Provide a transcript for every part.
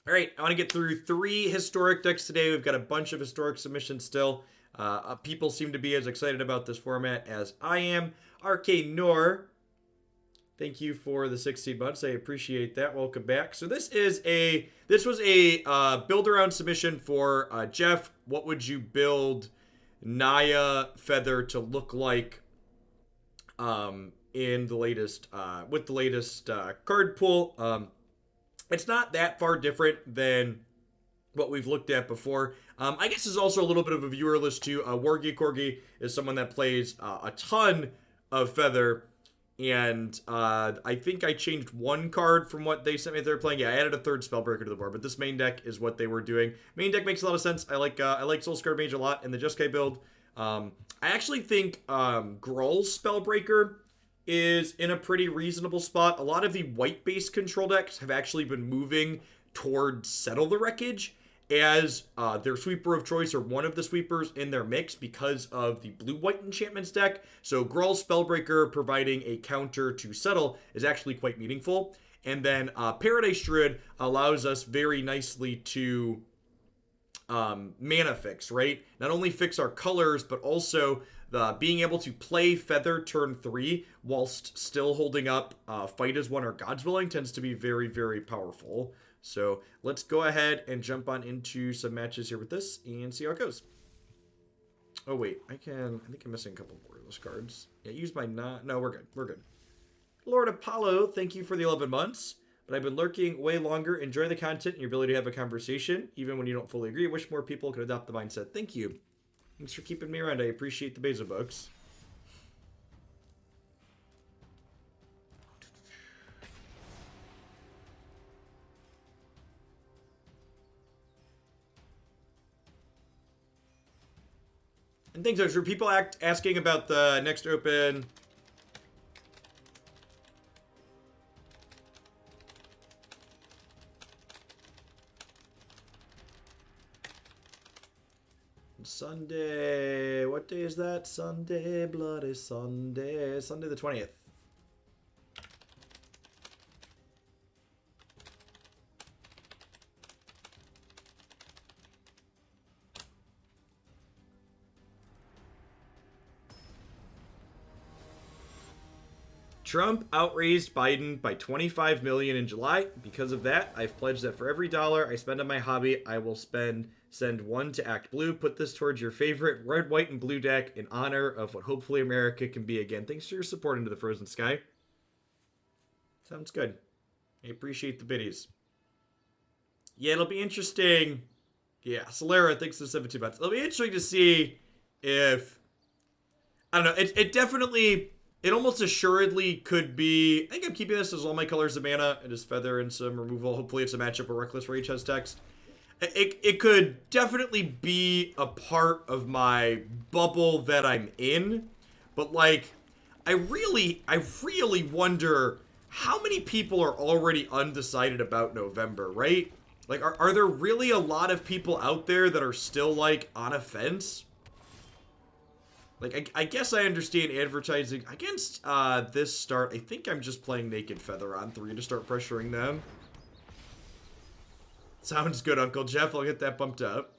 All right, I want to get through 3 historic decks today. We've got a bunch of historic submissions still. People seem to be as excited about this format as I am. Arcane Nor, thank you for the 16 months. I appreciate that. Welcome back. So this was a build around submission for Jeff. What would you build Naya Feather to look like in the latest with the latest card pool? It's not that far different than what we've looked at before. I guess there's also a little bit of a viewer list too. Wargy Corgi is someone that plays a ton of Feather, and I think I changed one card from what they sent me they're playing. Yeah, I added a 3rd Spellbreaker to the board, but this main deck is what they were doing. Main deck makes a lot of sense. I like Soul-Scar Mage a lot in the Jeskai build. I actually think Gruul Spellbreaker is in a pretty reasonable spot. A lot of the white-based control decks have actually been moving towards Settle the Wreckage as their sweeper of choice, or one of the sweepers in their mix, because of the blue-white enchantments deck. So Gruul Spellbreaker providing a counter to Settle is actually quite meaningful. And then Paradise Druid allows us very nicely to mana fix, right? Not only fix our colors, but also being able to play Feather turn 3 whilst still holding up Fight as One or God's Willing tends to be very, very powerful. So let's go ahead and jump on into some matches here with this and see how it goes. Oh wait, I think I'm missing a couple more of those cards. Yeah, use my no, we're good. Lord Apollo, thank you for the 11 months. But I've been lurking way longer. Enjoy the content and your ability to have a conversation, even when you don't fully agree. Wish more people could adopt the mindset. Thank you. Thanks for keeping me around. I appreciate the Beza books. And things are true. People asking about the next open. Sunday, what day is that? Sunday, bloody Sunday. Sunday the 20th. Trump outraised Biden by 25 million in July. Because of that, I've pledged that for every dollar I spend on my hobby, I will send one to Act Blue. Put this towards your favorite red, white, and blue deck in honor of what hopefully America can be again. Thanks for your support into the Frozen Sky. Sounds good. I appreciate the biddies. Yeah, it'll be interesting. Yeah, Solera, thanks for the 17 months. It'll be interesting to see if... I don't know. It definitely... It almost assuredly could be... I think I'm keeping this as all my colors of mana. It is Feather and some removal. Hopefully it's a matchup where Reckless Rage has text. It could definitely be a part of my bubble that I'm in. But, like, I really wonder how many people are already undecided about November, right? Like, are there really a lot of people out there that are still, like, on a fence? Like, I guess I understand advertising. Against this start, I think I'm just playing Naked Feather on 3 to start pressuring them. Sounds good, Uncle Jeff. I'll get that bumped up.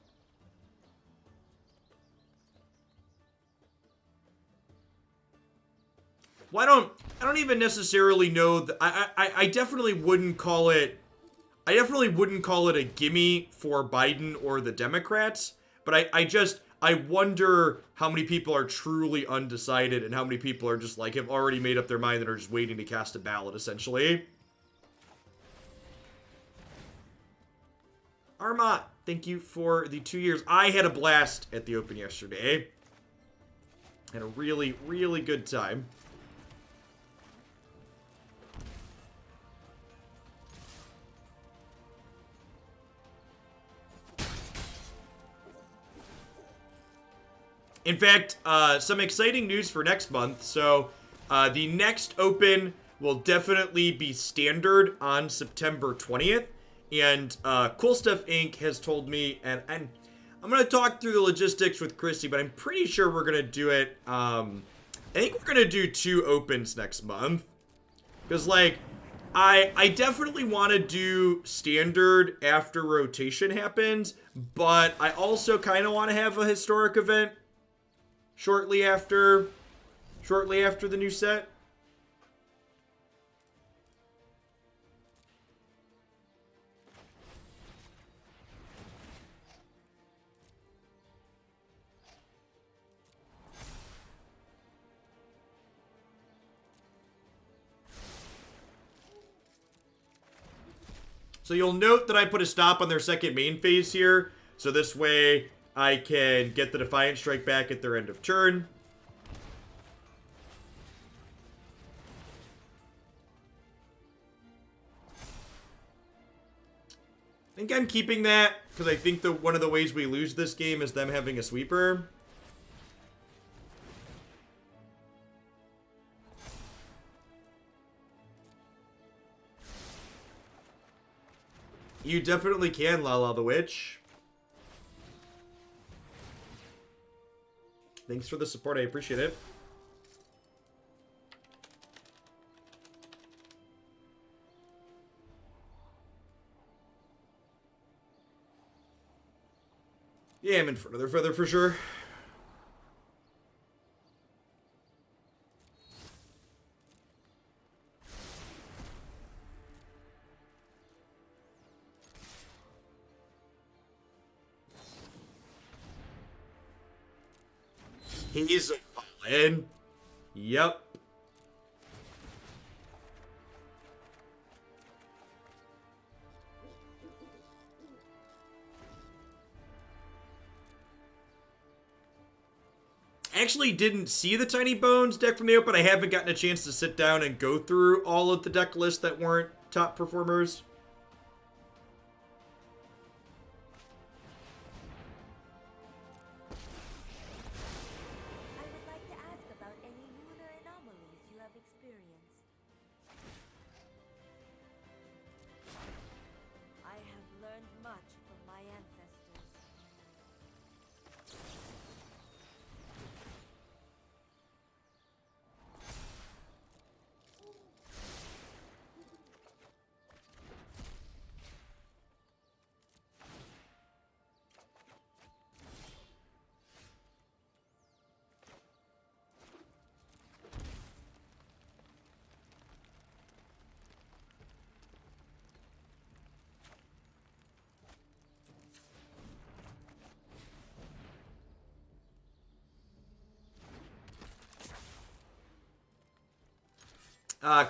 Well, I don't even necessarily know that I definitely wouldn't call it a gimme for Biden or the Democrats, but I wonder how many people are truly undecided and how many people are just like have already made up their mind and are just waiting to cast a ballot, essentially. Armat, thank you for the 2 years. I had a blast at the Open yesterday. Had a really, really good time. In fact, some exciting news for next month. So, the next Open will definitely be standard on September 20th. And Cool Stuff Inc. has told me, and I'm going to talk through the logistics with Christy, but I'm pretty sure we're going to do it. I think we're going to do 2 Opens next month. Because, like, I definitely want to do standard after rotation happens, but I also kind of want to have a historic event shortly after the new set. So you'll note that I put a stop on their second main phase here. So this way I can get the Defiant Strike back at their end of turn. I think I'm keeping that because I think one of the ways we lose this game is them having a sweeper. You definitely can, Lala the Witch. Thanks for the support, I appreciate it. Yeah, I'm in front of their feather for sure. He's in. Yep. Actually didn't see the Tiny Bones deck from the open. I haven't gotten a chance to sit down and go through all of the deck lists that weren't top performers.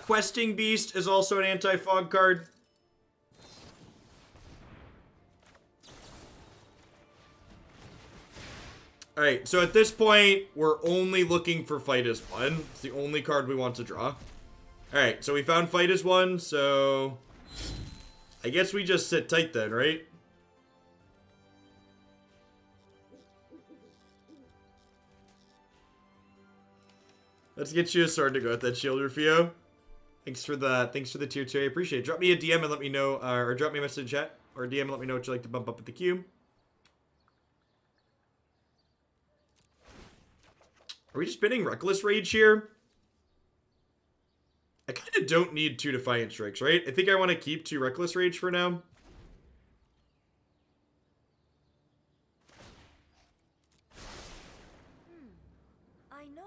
Questing Beast is also an anti-fog card. Alright, so at this point, we're only looking for Fight as one. It's the only card we want to draw. Alright, so we found Fight as one, so I guess we just sit tight then, right? Let's get you a sword to go with that shield, Rufio. Thanks for the tier 2. I appreciate it. Drop me a DM and let me know, or drop me a message in chat, or DM and let me know what you'd like to bump up with the queue. Are we just spinning Reckless Rage here? I kind of don't need 2 Defiant Strikes, right? I think I want to keep 2 Reckless Rage for now. I know.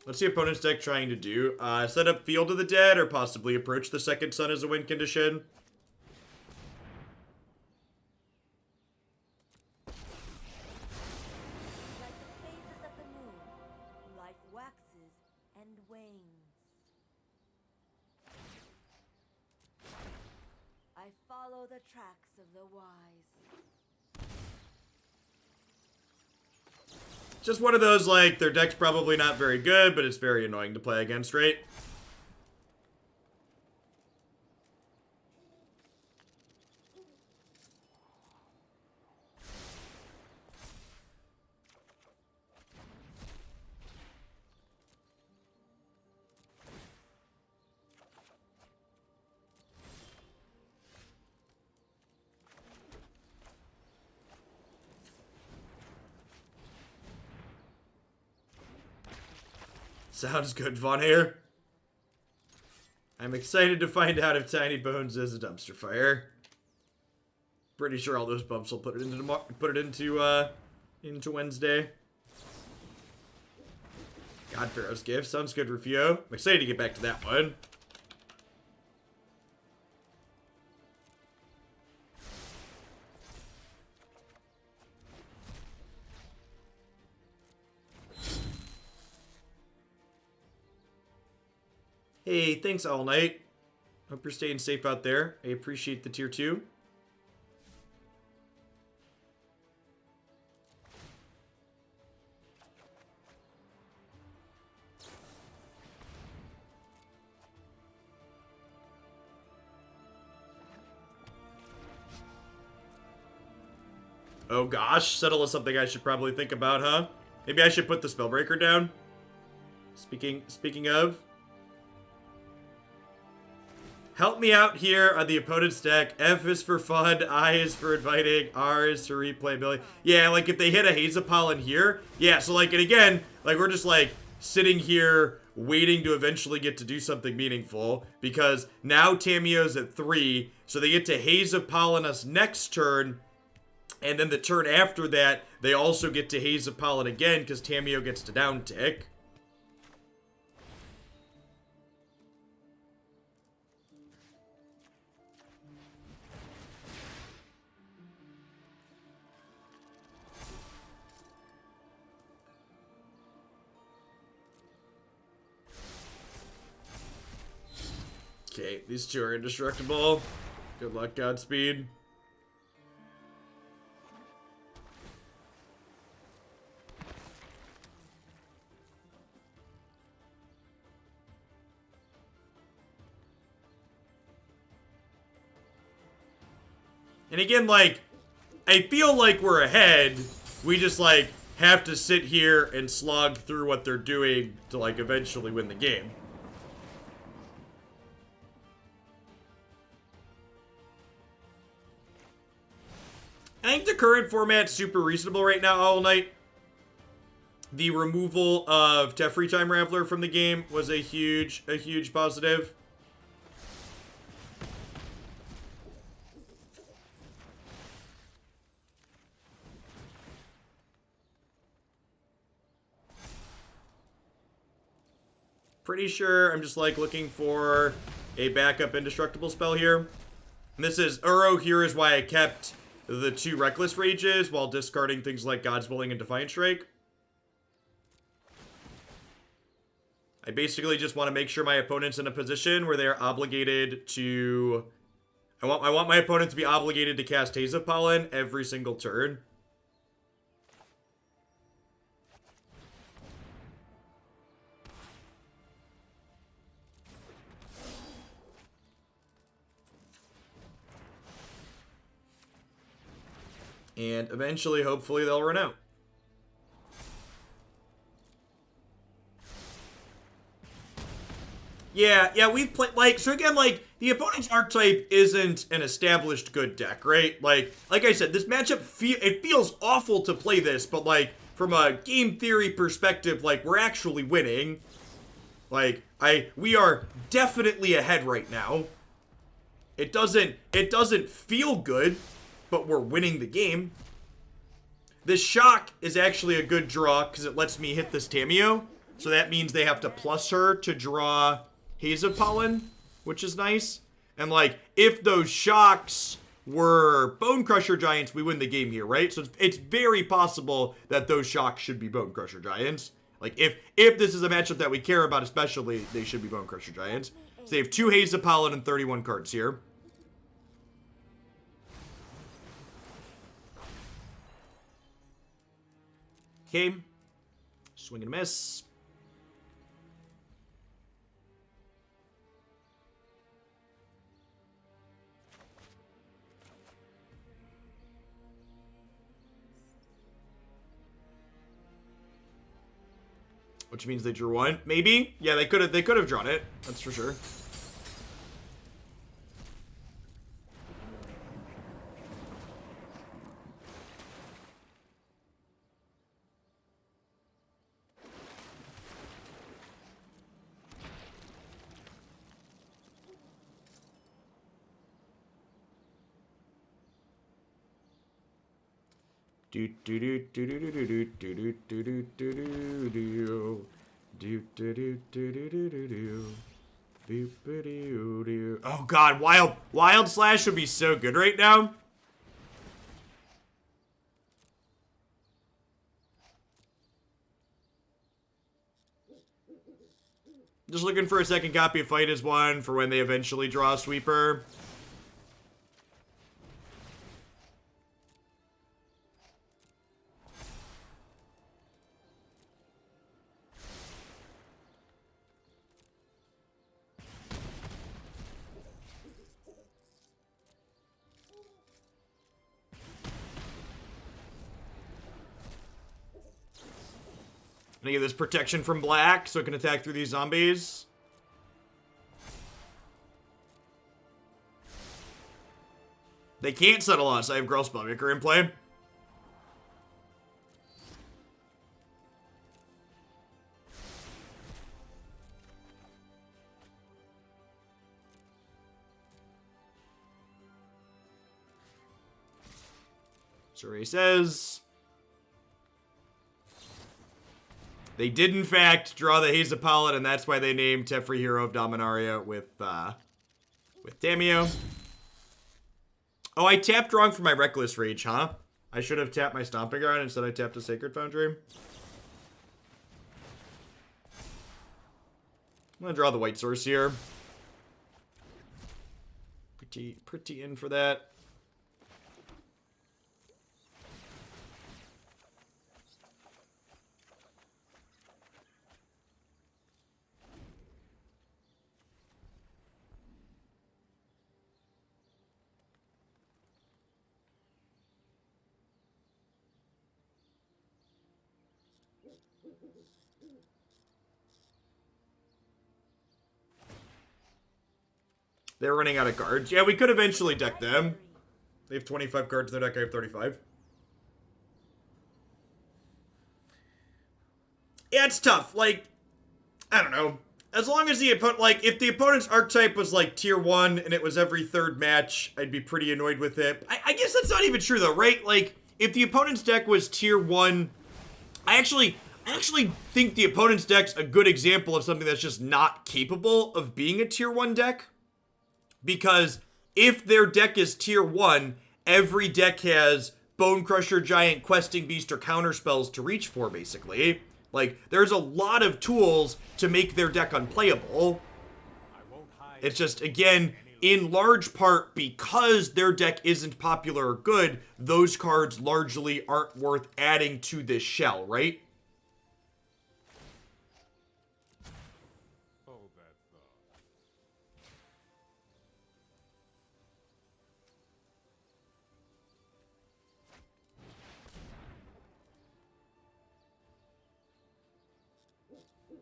What's the opponent's deck trying to do? Set up Field of the Dead or possibly approach the second sun as a win condition? Like the phases of the moon, life waxes and wanes. I follow the tracks of the wise. Just one of those, like, their deck's probably not very good, but it's very annoying to play against, right? Sounds good, Von Hair. I'm excited to find out if Tiny Bones is a dumpster fire. Pretty sure all those bumps will put it into Wednesday. God Pharaoh's Gift sounds good, Rufio. I'm excited to get back to that one. Hey, thanks All Night. Hope you're staying safe out there. I appreciate the tier 2. Oh gosh, Settle is something I should probably think about, huh? Maybe I should put the Spellbreaker down. Speaking of. Help me out here on the opponent's deck. F is for fun, I is for inviting, R is for replayability. Yeah, like if they hit a Haze of Pollen here, yeah, so like, and again, like we're just like sitting here waiting to eventually get to do something meaningful because now Tamiyo's at 3, so they get to Haze of Pollen us next turn, and then the turn after that, they also get to Haze of Pollen again because Tamiyo gets to down tick. Okay, these two are indestructible. Good luck, Godspeed. And again, like, I feel like we're ahead. We just, like, have to sit here and slog through what they're doing to, like, eventually win the game. I think the current format's super reasonable right now, All Night. The removal of Teferi Time Raveler from the game was a huge positive. Pretty sure I'm just like looking for a backup indestructible spell here. And this is Uro. Here is why I kept the 2 Reckless Rages while discarding things like God's Willing and Defiant Strike. I basically just want to make sure my opponent's in a position where they're obligated to... I want my opponent to be obligated to cast Haze of Pollen every single turn. And eventually, hopefully, they'll run out. Yeah, we've played, like, so again, like, the opponent's archetype isn't an established good deck, right? Like I said, this matchup, it feels awful to play this, but, like, from a game theory perspective, like, we're actually winning. Like, we are definitely ahead right now. It doesn't feel good, but we're winning the game. This Shock is actually a good draw because it lets me hit this Tamiyo. So that means they have to plus her to draw Haze of Pollen, which is nice. And like, if those Shocks were Bone Crusher Giants, we win the game here, right? So it's very possible that those Shocks should be Bone Crusher Giants. Like, if this is a matchup that we care about especially, they should be Bone Crusher Giants. So they have 2 Haze of Pollen and 31 cards here. Okay. Swing and a miss. Which means they drew 1. Maybe? Yeah, they could have drawn it. That's for sure. Do do do do do do do do do do do do do do do do do do do. Oh god, Wild Slash would be so good right now. Just looking for a second copy of Fight as One for when they eventually draw a sweeper. I'm gonna give this protection from black so it can attack through these zombies. They can't settle us. I have Gruul Spellbreaker in play. Survey says they did in fact draw the Haze of Pollen, and that's why they named Teferi Hero of Dominaria with Tamiyo. Oh, I tapped wrong for my Reckless Rage, huh? I should have tapped my Stomping Ground, instead I tapped a Sacred Foundry. I'm gonna draw the White Source here. Pretty in for that. They're running out of cards. Yeah, we could eventually deck them. They have 25 cards in their deck. I have 35. Yeah, it's tough. Like, I don't know. As long as the opponent, like, if the opponent's archetype was like tier 1 and it was every third match, I'd be pretty annoyed with it. I guess that's not even true though, right? Like, if the opponent's deck was tier 1, I actually think the opponent's deck's a good example of something that's just not capable of being a tier 1 deck. Because if their deck is tier 1, every deck has Bone Crusher, Giant, Questing Beast, or counter spells to reach for, basically. Like, there's a lot of tools to make their deck unplayable. It's just, again, in large part because their deck isn't popular or good, those cards largely aren't worth adding to this shell, right?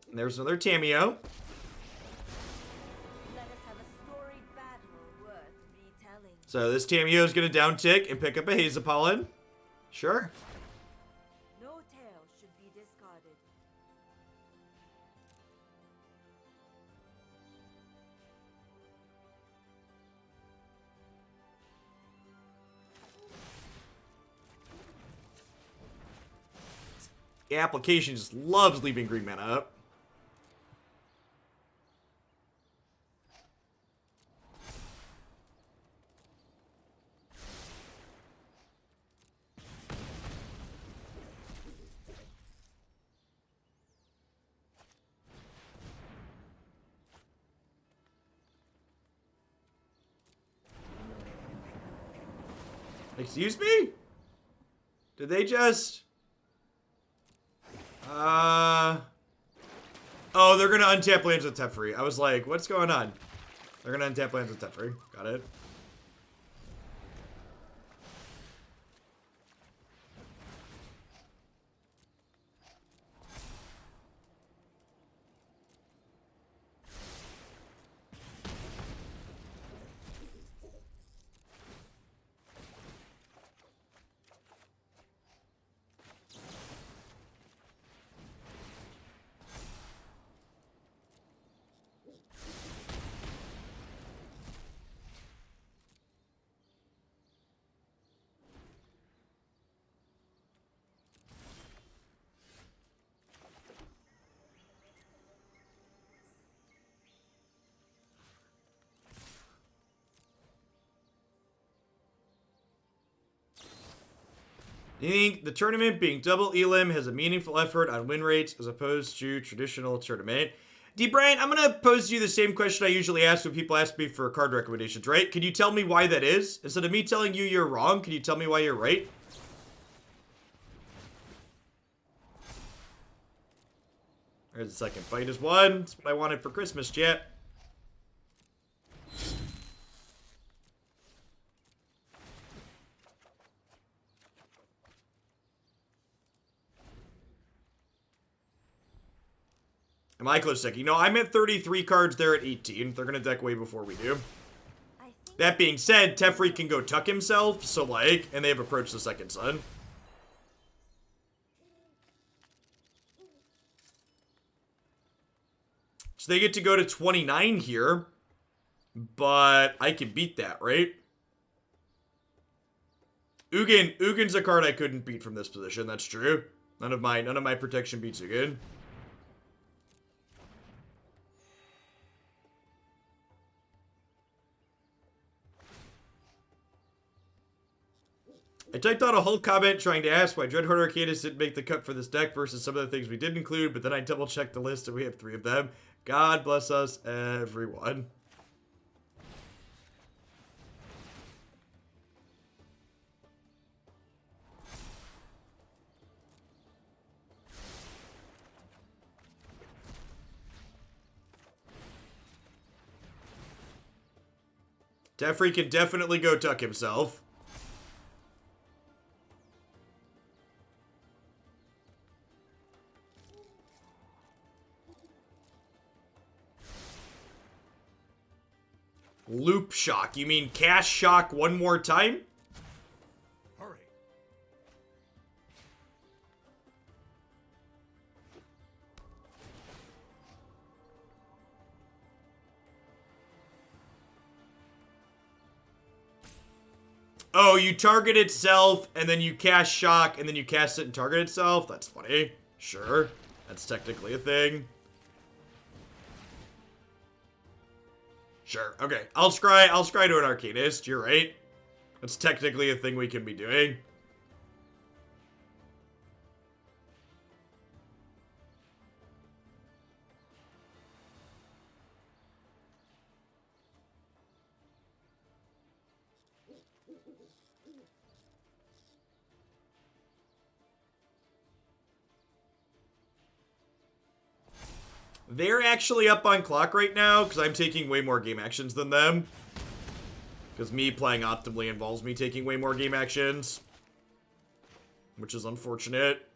And there's another Tamiyo. Let us have a storied battle worth retelling. So this Tamiyo is going to down tick and pick up a Haze of Pollen. Sure. No tail should be discarded. The application just loves leaving green mana up. Excuse me? Did they just... Oh, they're gonna untap lands with Teferi. I was like, what's going on? They're gonna untap lands with Teferi. Got it. You think the tournament being double elim has a meaningful effort on win rates as opposed to traditional tournament? D. Bryant, I'm going to pose you the same question I usually ask when people ask me for card recommendations, right? Can you tell me why that is? Instead of me telling you you're wrong, can you tell me why you're right? There's the second fight is won. That's what I wanted for Christmas, chat. Am I close second? No, I'm at 33 cards. They're at 18. They're going to deck way before we do. That being said, Teferi can go tuck himself, so like, and they have approached the second sun. So they get to go to 29 here, but I can beat that, right? Ugin's a card I couldn't beat from this position, that's true. None of my protection beats Ugin. I typed out a whole comment trying to ask why Dreadhorde Arcanist didn't make the cut for this deck versus some of the things we did include, but then I double-checked the list and we have 3 of them. God bless us, everyone. Teferi can definitely go tuck himself. Loop shock. You mean cast shock one more time? Hurry. Oh, you target itself, and then you cast shock, and then you cast it and target itself? That's funny. Sure. That's technically a thing. Sure. Okay. I'll scry to an Arcanist. You're right. That's technically a thing we can be doing. They're actually up on clock right now because I'm taking way more game actions than them. Because me playing optimally involves me taking way more game actions. Which is unfortunate.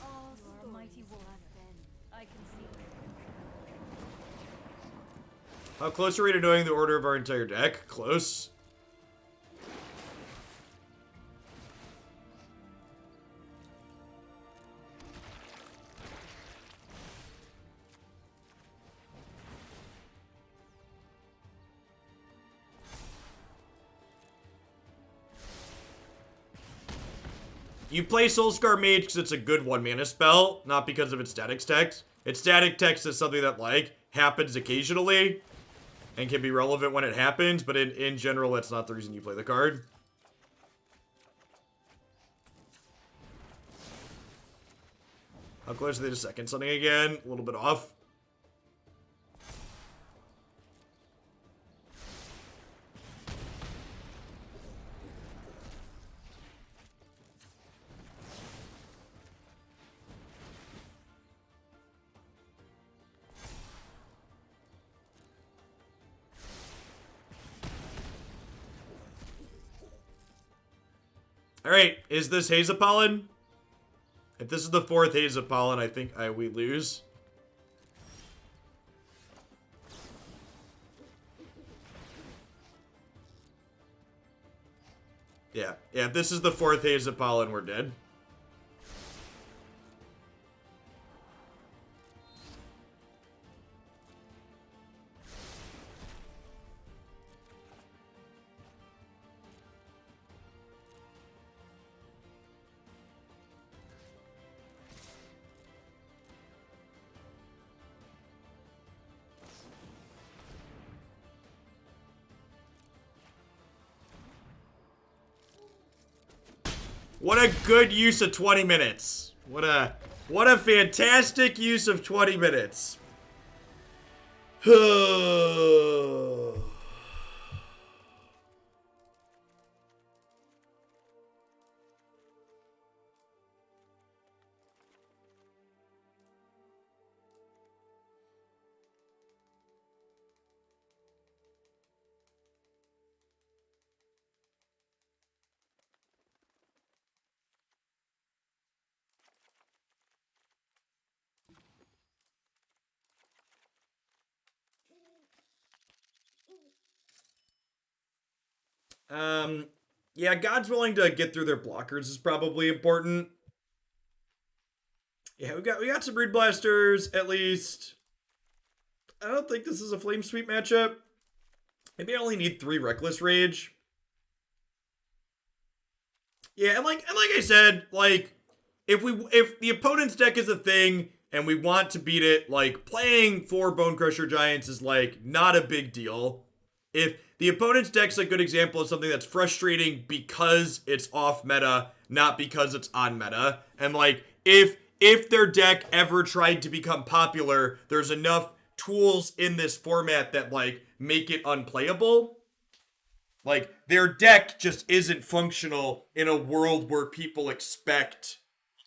All your mighty wolf then. I can see it. How close are we to knowing the order of our entire deck? Close. You play Soul-Scar Mage because it's a good 1-mana spell, not because of its static text. Its static text is something that, like, happens occasionally and can be relevant when it happens, but in general, that's not the reason you play the card. How close are they to second sunning again? A little bit off. Alright, is this Haze of Pollen? If this is the 4th Haze of Pollen, I think we lose. Yeah, if this is the 4th Haze of Pollen, we're dead. What a good use of 20 minutes. What a fantastic use of 20 minutes. Yeah, God's willing to get through their blockers is probably important. Yeah, we got some Rude Blasters, at least. I don't think this is a Flame Sweep matchup. Maybe I only need 3 Reckless Rage. Yeah, and like I said, like, if the opponent's deck is a thing and we want to beat it, like, playing 4 Bone Crusher Giants is, like, not a big deal. If the opponent's deck's a good example of something that's frustrating because it's off meta, not because it's on meta. And like, if their deck ever tried to become popular, there's enough tools in this format that like make it unplayable. Like, their deck just isn't functional in a world where people expect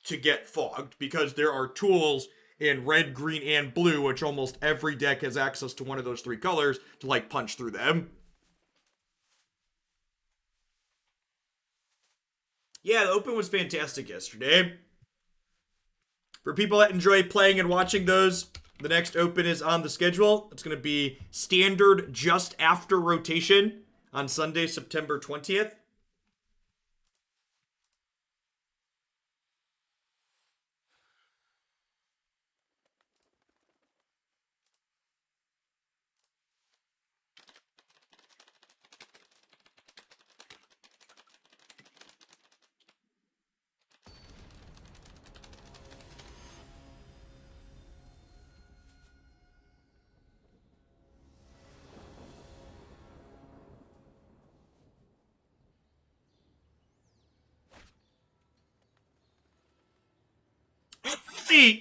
to get fogged because there are tools in red, green, and blue, which almost every deck has access to one of those 3 colors to like punch through them. Yeah, the Open was fantastic yesterday. For people that enjoy playing and watching those, the next Open is on the schedule. It's going to be Standard just after rotation on Sunday, September 20th.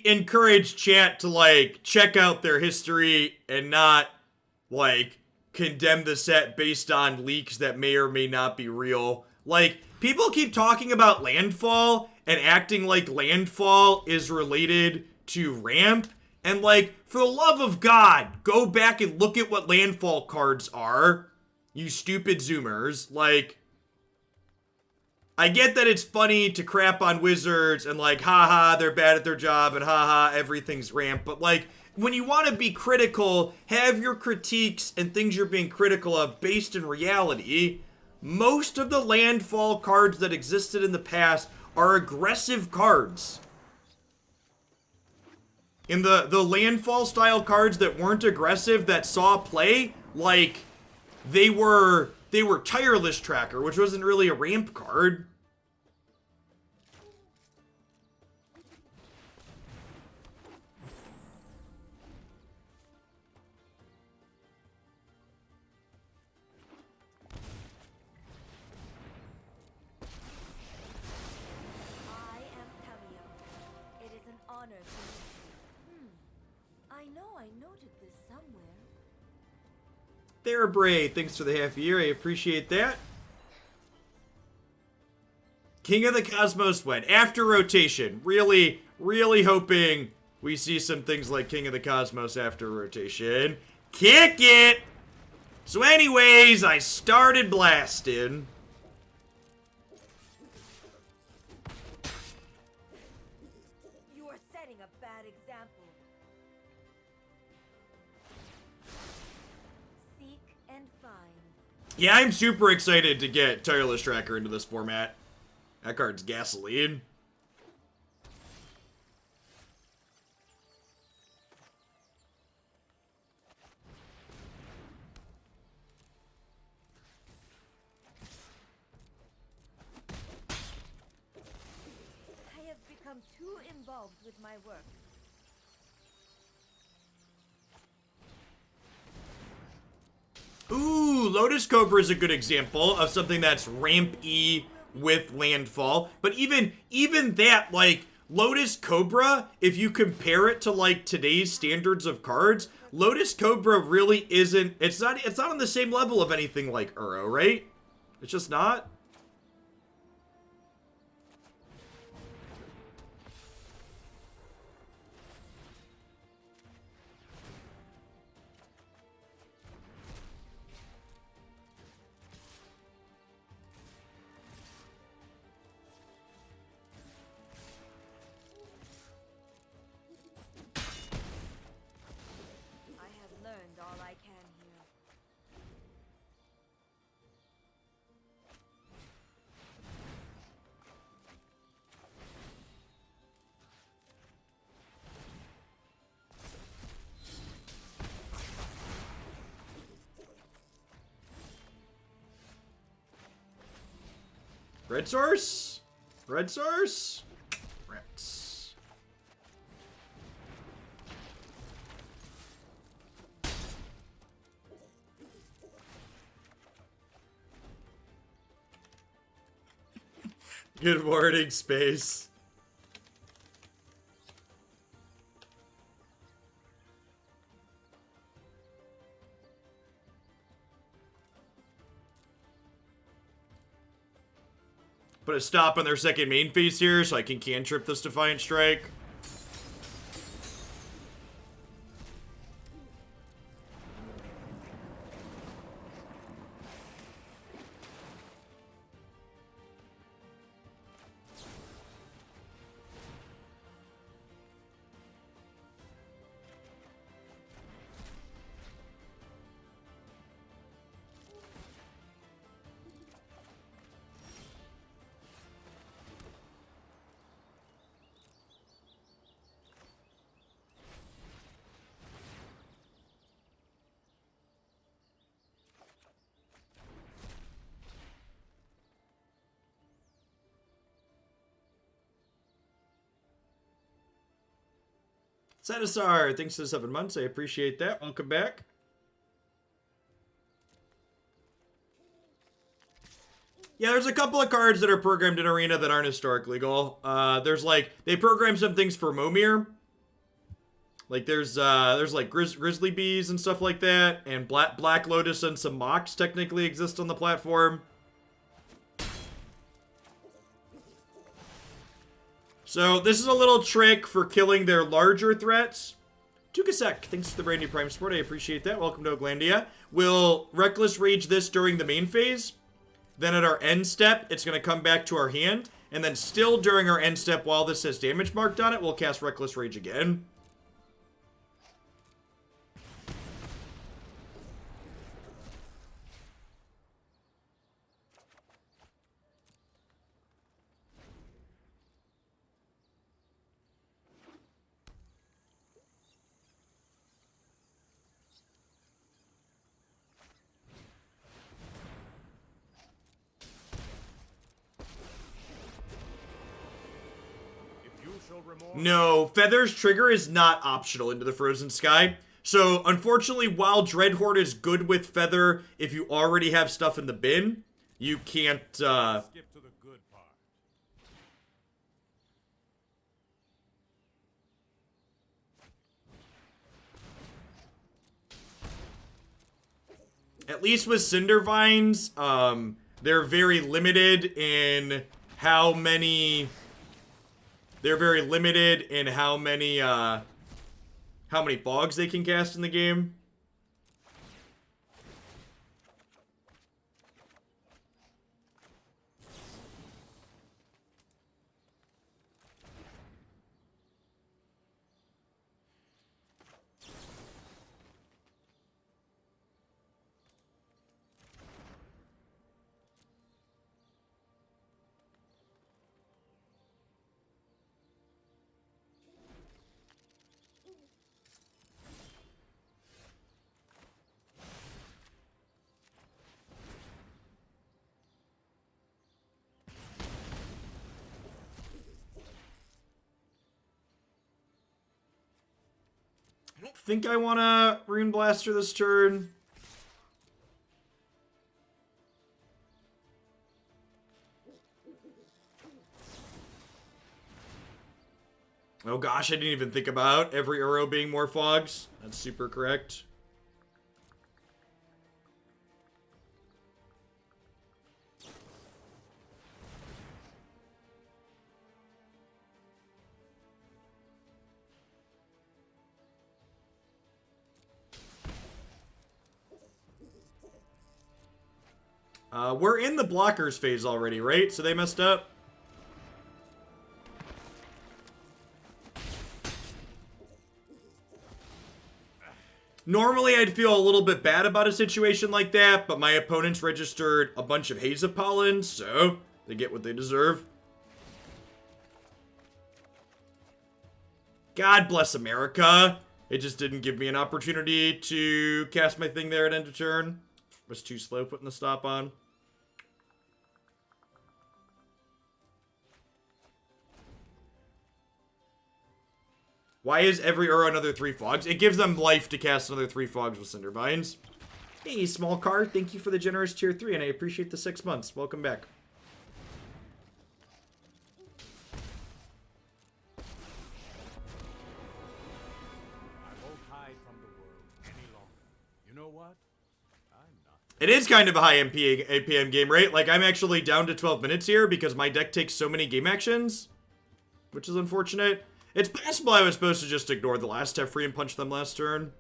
Encourage chat to like check out their history and not like condemn the set based on leaks that may or may not be real. Like, people keep talking about Landfall and acting like Landfall is related to Ramp, and like, for the love of God, go back and look at what Landfall cards are, you stupid zoomers. Like, I get that it's funny to crap on Wizards and like, haha, they're bad at their job and haha, everything's Ramp. But like, when you want to be critical, have your critiques and things you're being critical of based in reality. Most of the Landfall cards that existed in the past are aggressive cards. In the Landfall style cards that weren't aggressive, that saw play, like, they were Tireless Tracker, which wasn't really a Ramp card. I am Tamio. It is an honor to meet you. I know I noted this somewhere. There, Abrade, thanks for the half year. I appreciate that. King of the Cosmos went after rotation. Really, really hoping we see some things like King of the Cosmos after rotation. Kick it! So anyways, I started blasting. You are setting a bad example. Seek and find. Yeah, I'm super excited to get Tireless Tracker into this format. That card's gasoline. I have become too involved with my work. Ooh, Lotus Cobra is a good example of something that's ramp-y with landfall. But even that, like, Lotus Cobra, if you compare it to like today's standards of cards, Lotus Cobra really isn't, it's not on the same level of anything like Uro, right? It's just not. I have learned all I can here. Red source? Red source? Rats. Good morning, space. Put a stop on their second main phase here so I can cantrip this Defiant Strike. Satisar, thanks for the 7 months. I appreciate that. Welcome back. Yeah, there's a couple of cards that are programmed in Arena that aren't historic legal. There's like, they program some things for Momir. Like there's like Grizzly Bees and stuff like that. And Black Lotus and some Mox technically exist on the platform. So this is a little trick for killing their larger threats. Tukasek, thanks for the brand new Prime Support. I appreciate that. Welcome to Oglandia. We'll Reckless Rage this during the main phase. Then at our end step, it's going to come back to our hand. And then still during our end step, while this has damage marked on it, we'll cast Reckless Rage again. No, Feather's trigger is not optional into the Frozen Sky. So, unfortunately, while Dreadhorde is good with Feather, if you already have stuff in the bin, you can't, Skip to the good part. At least with Cindervines, they're very limited in how many... They're very limited in how many fogs they can cast in the game. I don't think I want to Ruinblaster this turn. Oh gosh, I didn't even think about every Uro being more fogs. That's super correct. We're in the blockers phase already, right? So they messed up. Normally, I'd feel a little bit bad about a situation like that, but my opponents registered a bunch of Haze of Pollen, so they get what they deserve. God bless America. It just didn't give me an opportunity to cast my thing there at end of turn. Was too slow putting the stop on. Why is every Uro another 3 fogs? It gives them life to cast another 3 fogs with Cindervines. Hey, small car, thank you for the generous tier 3, and I appreciate the 6 months. Welcome back. I won't hide from the world any longer. You know what? I'm not. It is kind of a high APM game, right? Like, I'm actually down to 12 minutes here because my deck takes so many game actions, which is unfortunate. It's possible I was supposed to just ignore the last Teferi and punch them last turn.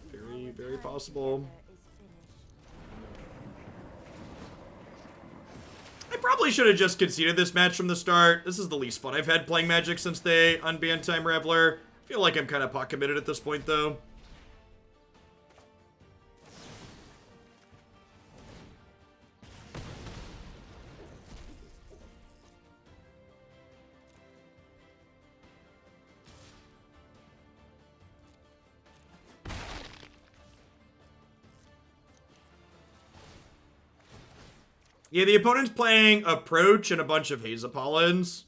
Very, very possible. I probably should have just conceded this match from the start. This is the least fun I've had playing Magic since they unbanned Time Raveler. I feel like I'm kind of pot committed at this point, though. Yeah, the opponent's playing Approach and a bunch of Haze of Pollens.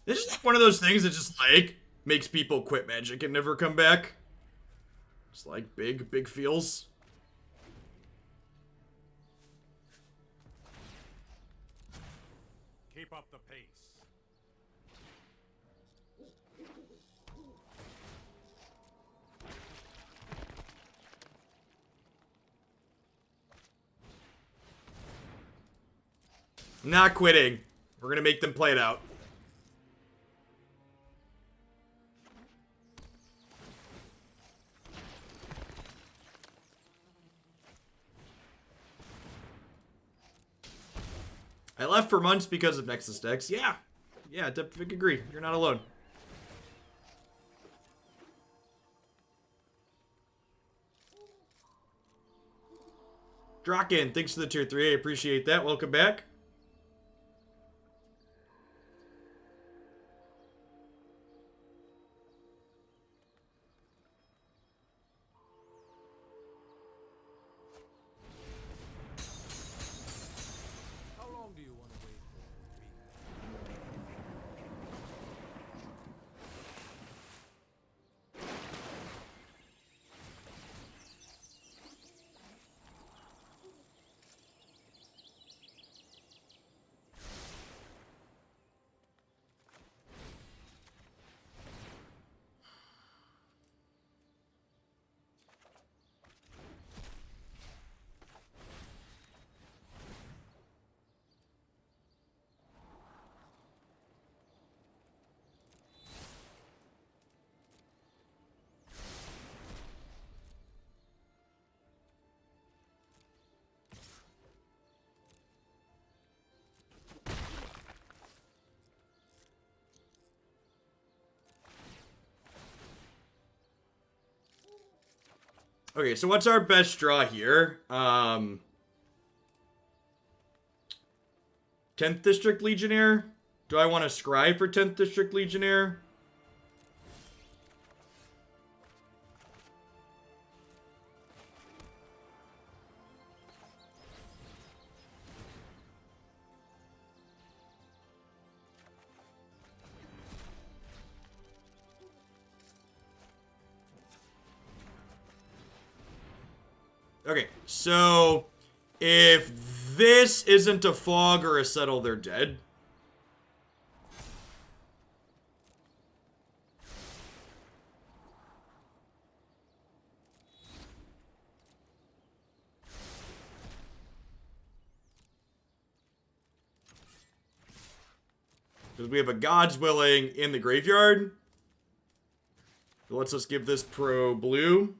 This is like one of those things that just, like, makes people quit Magic and never come back. It's like big feels. Keep up the pace. Not quitting. We're gonna make them play it out. I left for months because of Nexus decks. Yeah, definitely agree. You're not alone. Draken, thanks for the tier 3. I appreciate that. Welcome back. How long do you want to wait for? Okay, so what's our best draw here? 10th District Legionnaire? Do I want to scry for 10th District Legionnaire? Okay, so if this isn't a fog or a settle, they're dead. Because we have a God's Willing in the graveyard. It lets us give this pro blue.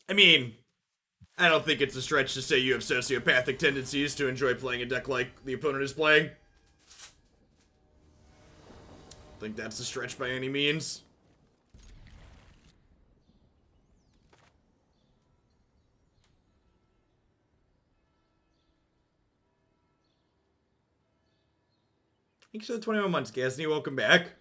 I mean, I don't think it's a stretch to say you have sociopathic tendencies to enjoy playing a deck like the opponent is playing. I think that's a stretch by any means. Thanks for the 21 months, Gasney. Welcome back.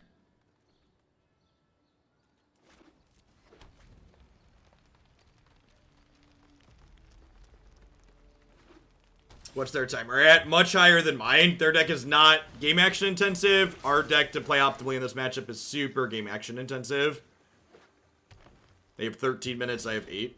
What's their timer at? Much higher than mine. Their deck is not game action intensive. Our deck to play optimally in this matchup is super game action intensive. They have 13 minutes. I have 8.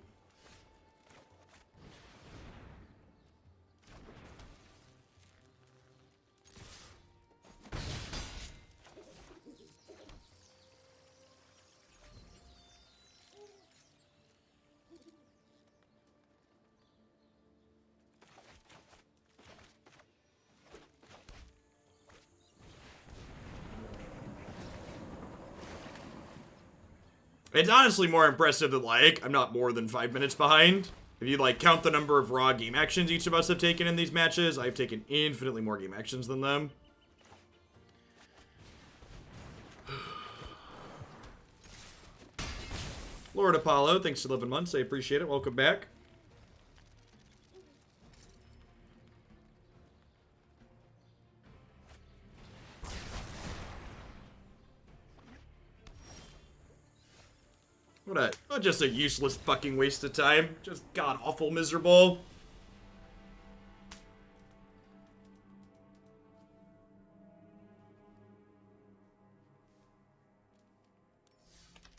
It's honestly more impressive that, like, I'm not more than 5 minutes behind. If you, like, count the number of raw game actions each of us have taken in these matches, I've taken infinitely more game actions than them. Lord Apollo, thanks for 11 months. I appreciate it. Welcome back. What just a useless fucking waste of time. Just god-awful miserable.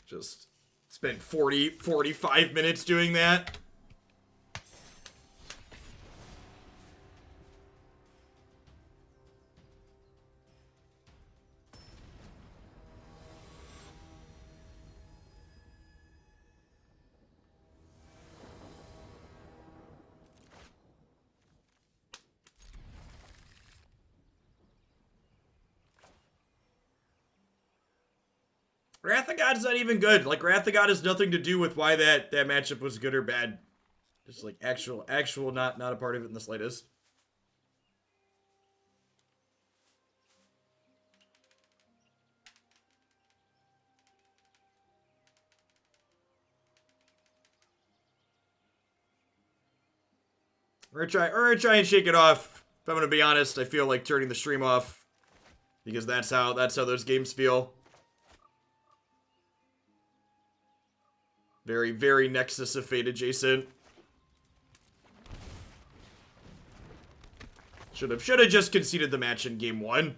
Just spent 45 minutes doing that. Wrath of God's not even good. Like, Wrath of God has nothing to do with why that matchup was good or bad. Just like actual not a part of it in the slightest. We're gonna try and shake it off. If I'm gonna be honest, I feel like turning the stream off. Because that's how those games feel. Very, very Nexus of Fate adjacent. Should have just conceded the match in game 1.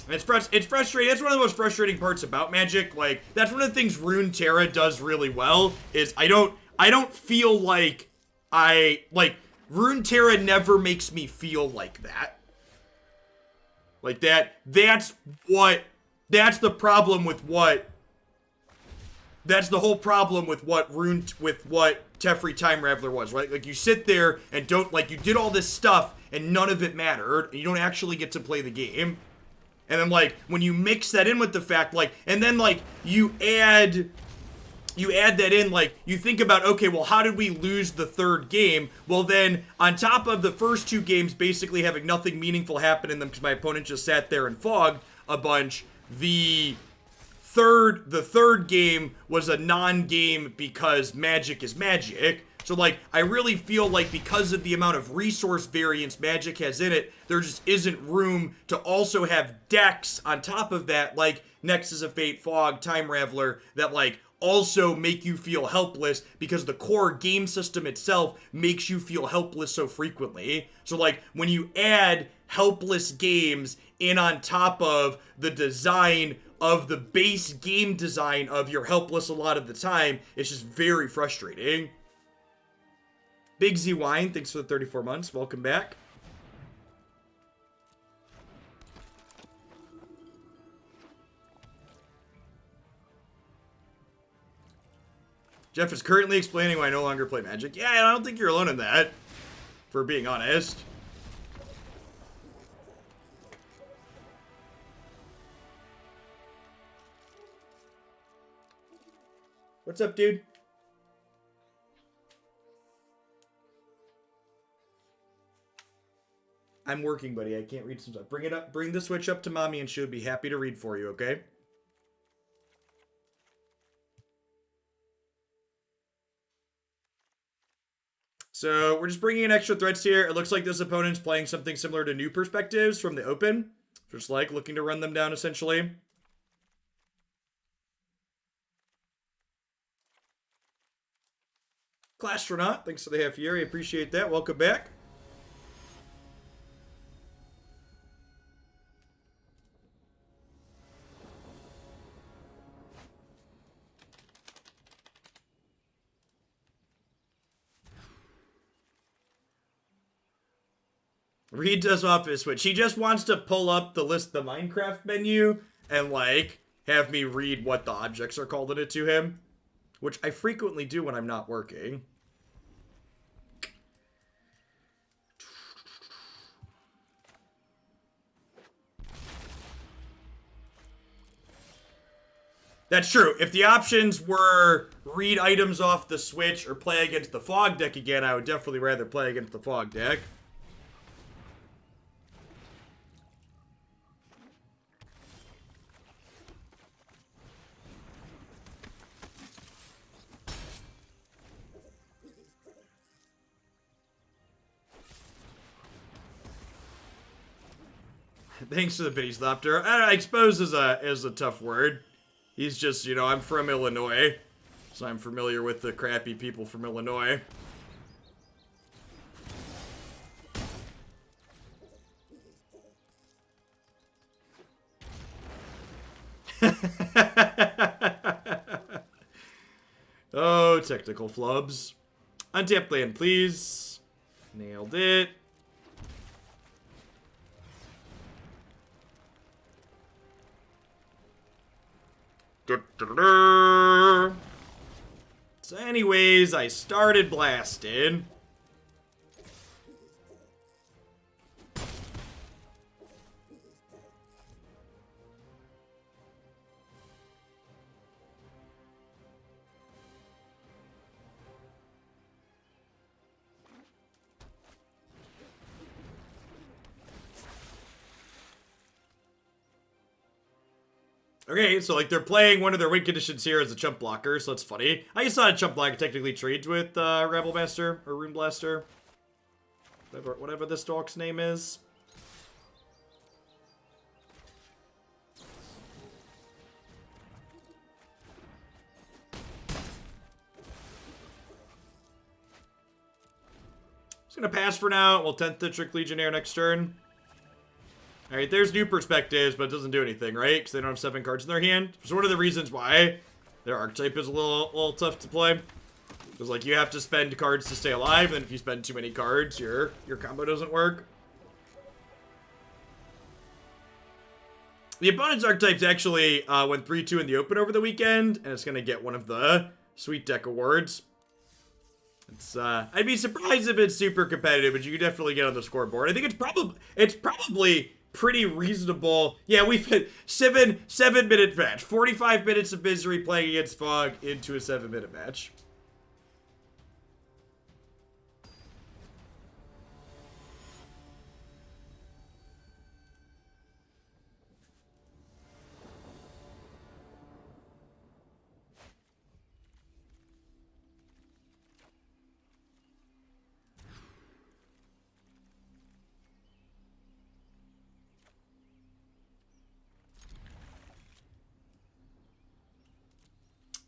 It's frustrating. That's one of the most frustrating parts about Magic. Like, that's one of the things Runeterra does really well, is I don't I don't feel like Runeterra never makes me feel like that. Like that's the problem with what, that's the whole problem with what Teferi Time Raveler was, right? Like, you sit there and don't, like, you did all this stuff and none of it mattered, and you don't actually get to play the game. And then, like, when you mix that in with the fact, like, and then, like, you add that in, like, you think about, okay, well, how did we lose the third game? Well, then, on top of the first two games basically having nothing meaningful happen in them because my opponent just sat there and fogged a bunch, the third game was a non-game because Magic is Magic. So, like, I really feel like because of the amount of resource variance Magic has in it, there just isn't room to also have decks on top of that, like Nexus of Fate, Fog, Time Raveler, that, like, also make you feel helpless because the core game system itself makes you feel helpless so frequently. So, like, when you add helpless games in on top of the design of the base game design of you're helpless a lot of the time, it's just very frustrating. Big Z Wine, thanks for the 34 months. Welcome back. Jeff is currently explaining why I no longer play Magic. Yeah, I don't think you're alone in that, for being honest. What's up, dude? I'm working, buddy. I can't read some stuff. Bring it up. Bring the Switch up to mommy and she'll be happy to read for you, okay? So we're just bringing in extra threats here. It looks like this opponent's playing something similar to New Perspectives from the Open. Just like looking to run them down, essentially. Clastronaut, thanks for the half year. I appreciate that. Welcome back. Reed does off his Switch. He just wants to pull up the Minecraft menu and, like, have me read what the objects are called in it to him. Which I frequently do when I'm not working. That's true. If the options were read items off the Switch or play against the Fog deck again, I would definitely rather play against the Fog deck. Thanks to the pity slapper. Expose is a tough word. He's just, you know, I'm from Illinois, so I'm familiar with the crappy people from Illinois. Oh, technical flubs. Untap land, please. Nailed it. So anyways, I started blasting. Okay, so, like, they're playing one of their win conditions here as a chump blocker, so that's funny. I just thought a chump blocker technically trades with Rabblemaster or Ruinblaster. Whatever this dog's name is. Just gonna pass for now. We'll 10th to Trick Legionnaire next turn. Alright, there's New Perspectives, but it doesn't do anything, right? Because they don't have 7 cards in their hand. It's one of the reasons why their archetype is a little tough to play. Because, like, you have to spend cards to stay alive, and if you spend too many cards, your combo doesn't work. The opponent's archetypes actually went 3-2 in the open over the weekend, and it's going to get one of the Sweet Deck awards. It's I'd be surprised if it's super competitive, but you can definitely get on the scoreboard. I think it's probably pretty reasonable. Yeah, we've hit 7-minute match. 45 minutes of misery playing against Fog into a 7-minute match.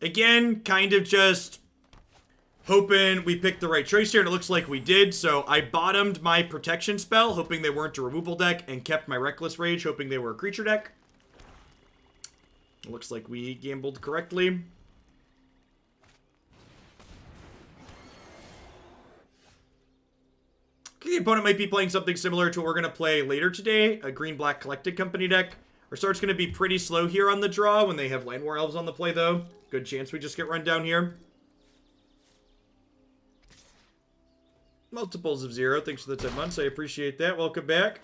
Again, kind of just hoping we picked the right choice here, and it looks like we did. So I bottomed my protection spell, hoping they weren't a removal deck, and kept my Reckless Rage, hoping they were a creature deck. It looks like we gambled correctly. The opponent might be playing something similar to what we're going to play later today, a Green-Black Collected Company deck. Our start's going to be pretty slow here on the draw when they have Land War Elves on the play, though. Good chance we just get run down here. Multiples of 0. Thanks for the 10 months. I appreciate that. Welcome back.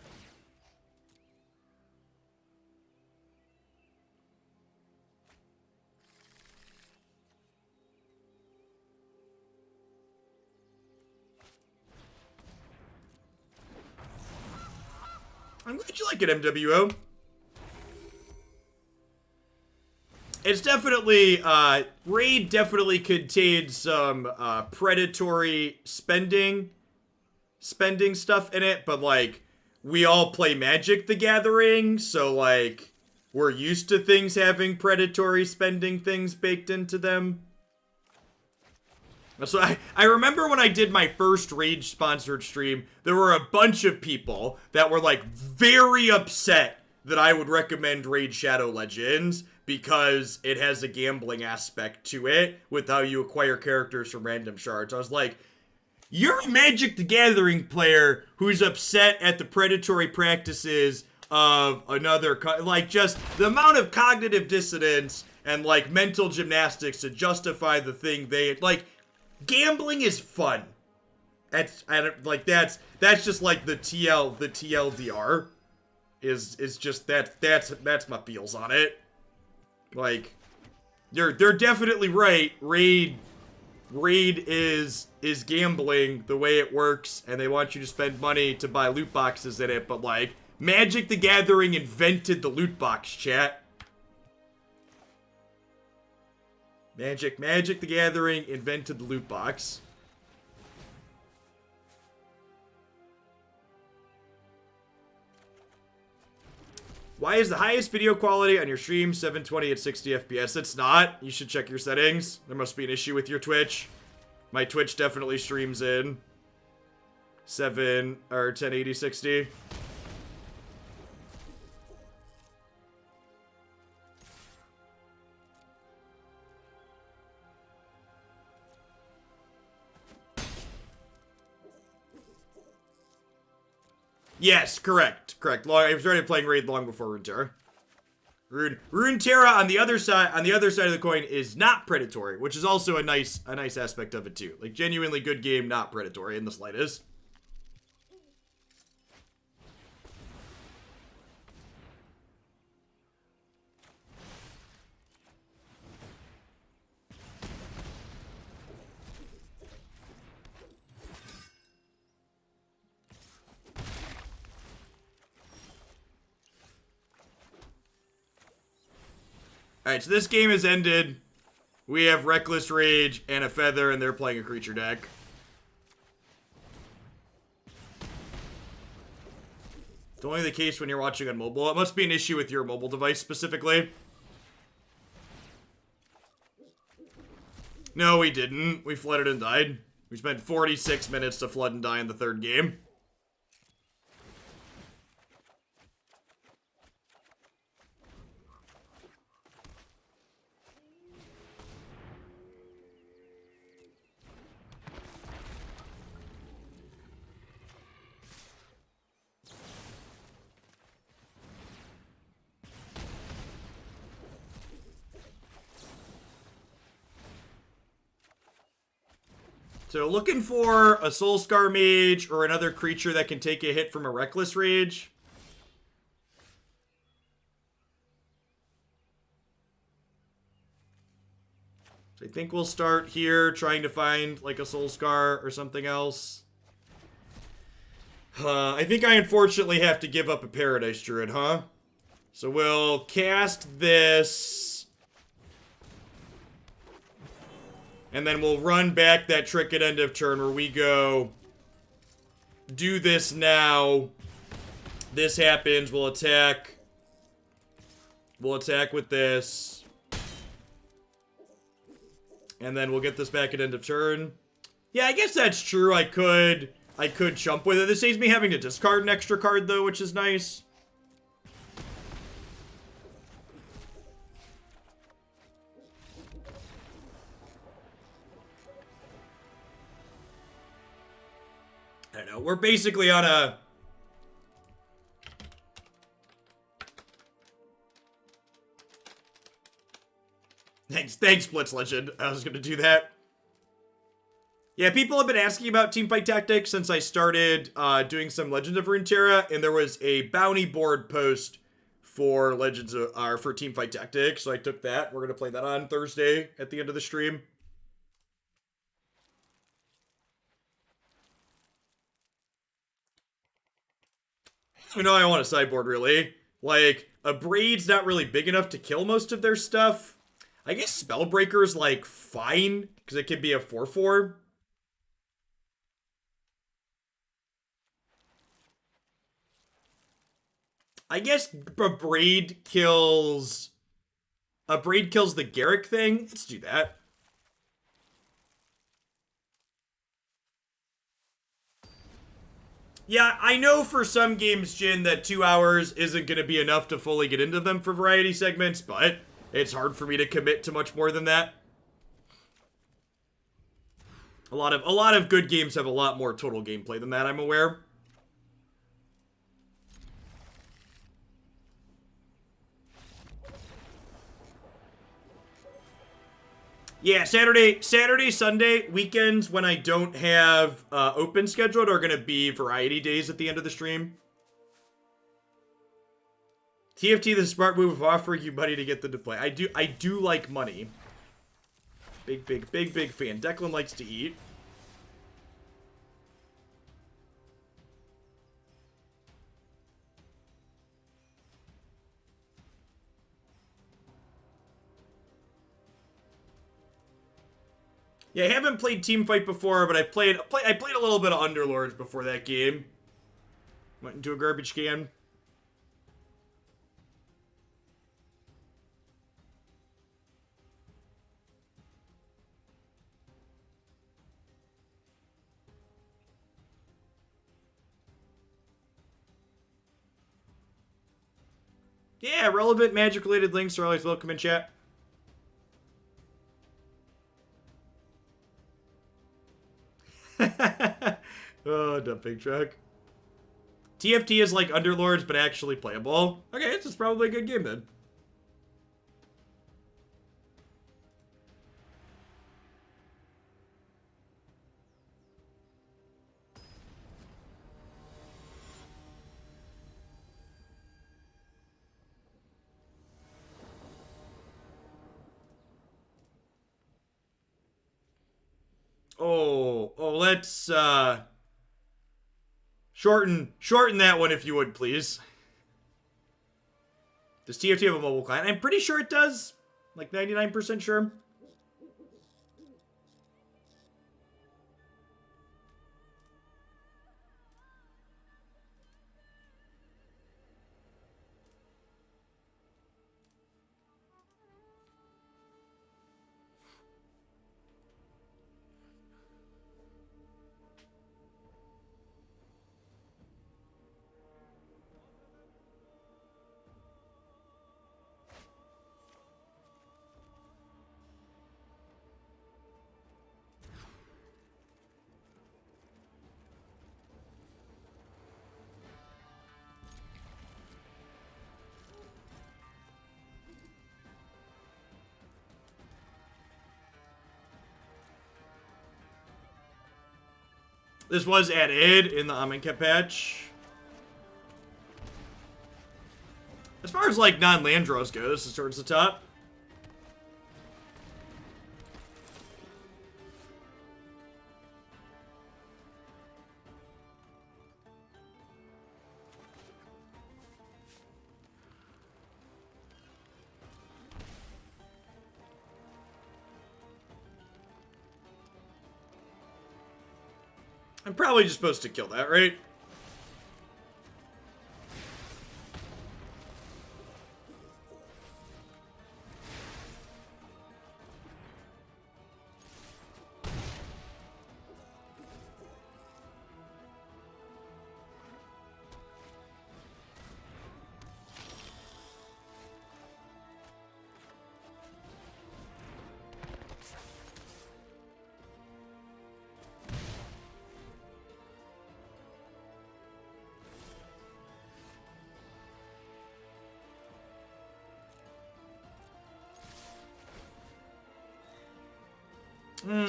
I'm glad you like it, MWO. It's definitely, Raid definitely contains some, predatory spending stuff in it, but, like, we all play Magic the Gathering, so, like, we're used to things having predatory spending things baked into them. So I remember when I did my first Rage-sponsored stream, there were a bunch of people that were, like, very upset that I would recommend Raid Shadow Legends because it has a gambling aspect to it with how you acquire characters from random shards. I was like, you're a Magic the Gathering player who's upset at the predatory practices of another, like, just the amount of cognitive dissonance and, like, mental gymnastics to justify the thing they, like, gambling is fun. That's just like the TLDR is just that's my feels on it. Like, they're definitely right. Raid is gambling the way it works, and they want you to spend money to buy loot boxes in it, but, like, Magic the Gathering invented the loot box, chat. Magic the Gathering invented the loot box. Why is the highest video quality on your stream 720 at 60 FPS? It's not. You should check your settings. There must be an issue with your Twitch. My Twitch definitely streams in 1080 60. Yes, correct. I was already playing Raid long before Runeterra. Runeterra on the other side of the coin is not predatory, which is also a nice aspect of it too. Like, genuinely good game, not predatory in the slightest. Alright, so this game has ended. We have Reckless Rage and a Feather, and they're playing a creature deck. It's only the case when you're watching on mobile. It must be an issue with your mobile device specifically. No, we didn't. We flooded and died. We spent 46 minutes to flood and die in the third game. So looking for a Soul-Scar Mage or another creature that can take a hit from a Reckless Rage. So I think we'll start here trying to find like a Soul-Scar or something else. I think I unfortunately have to give up a Paradise Druid, huh? So we'll cast this. And then we'll run back that trick at end of turn where we go do this now. This happens, we'll attack. We'll attack with this. And then we'll get this back at end of turn. Yeah, I guess that's true. I could chump with it. This saves me having to discard an extra card, though, which is nice. I don't know. We're basically on a... Thanks, Blitz Legend. I was gonna do that. Yeah, people have been asking about teamfight tactics since I started doing some Legends of Runeterra, and there was a bounty board post for for teamfight tactics, so I took that. We're gonna play that on Thursday at the end of the stream. I know I want a sideboard, really. Like, Abrade's not really big enough to kill most of their stuff. I guess Spellbreaker's, like, fine, because it could be a 4/4. I guess Abrade kills the Garrick thing. Let's do that. Yeah, I know for some games, Jin, that 2 hours isn't going to be enough to fully get into them for variety segments, but it's hard for me to commit to much more than that. A lot of good games have a lot more total gameplay than that, I'm aware. Yeah, Saturday, Sunday, weekends when I don't have open scheduled are gonna be variety days at the end of the stream. TFT, the smart move of offering you money to get them to play. I do like money. Big fan. Declan likes to eat. Yeah, I haven't played Teamfight before, but I played a little bit of Underlords before that game. Went into a garbage can. Yeah, relevant magic-related links are always welcome in chat. Oh, dumping truck. TFT is like Underlords, but actually playable. Okay, this is probably a good game then. Let's shorten that one if you would, please. Does TFT have a mobile client? I'm pretty sure it does. Like 99% sure. This was added in the Amonkhet patch. As far as, like, non-land draws go, this is towards the top. I'm probably just supposed to kill that, right?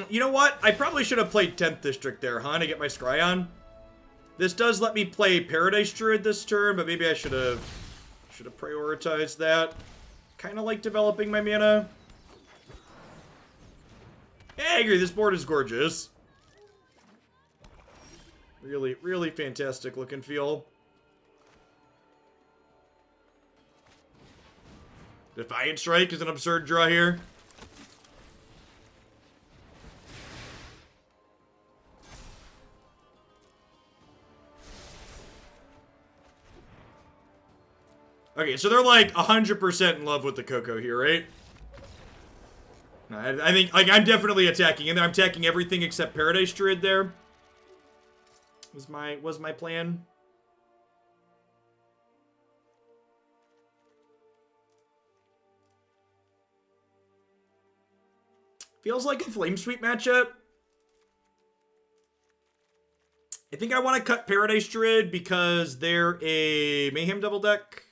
You know what? I probably should have played 10th District there, huh? To get my scry on. This does let me play Paradise Druid this turn, but maybe I should have prioritized that. Kind of like developing my mana. Yeah, I agree. This board is gorgeous. Really, really fantastic look and feel. Defiant Strike is an absurd draw here. Okay, so they're like 100% in love with the Coco here, right? I think, like, I'm definitely attacking in there. I'm attacking everything except Paradise Druid there. Was my plan. Feels like a Flame Sweep matchup. I think I want to cut Paradise Druid because they're a Mayhem Devil deck.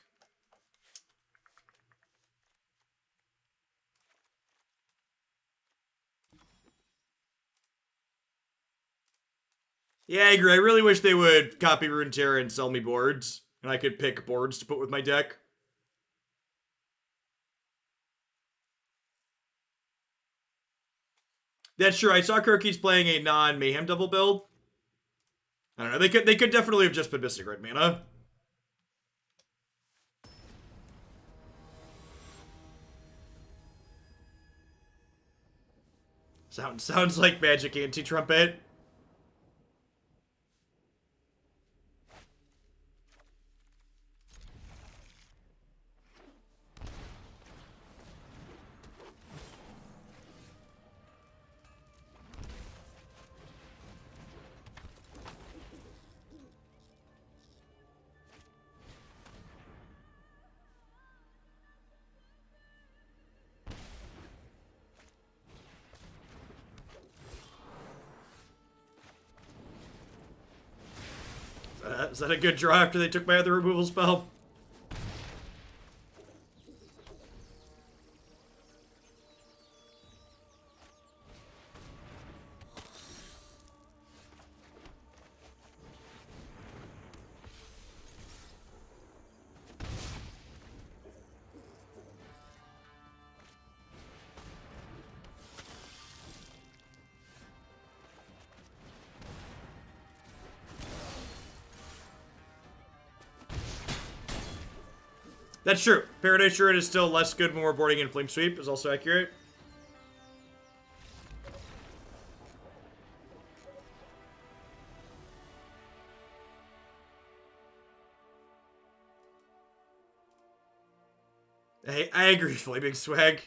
Yeah, I agree. I really wish they would copy Runeterra and sell me boards. And I could pick boards to put with my deck. That's true. I saw Kirky's playing a non-Mayhem Devil build. I don't know. They could definitely have just been Mystic Red mana. Sounds like Magic Anti-Trumpet. Is that a good draw after they took my other removal spell? That's true. Paradise Druid is still less good when we're boarding in Flame Sweep, is also accurate. Hey, I agree, Flaming Swag.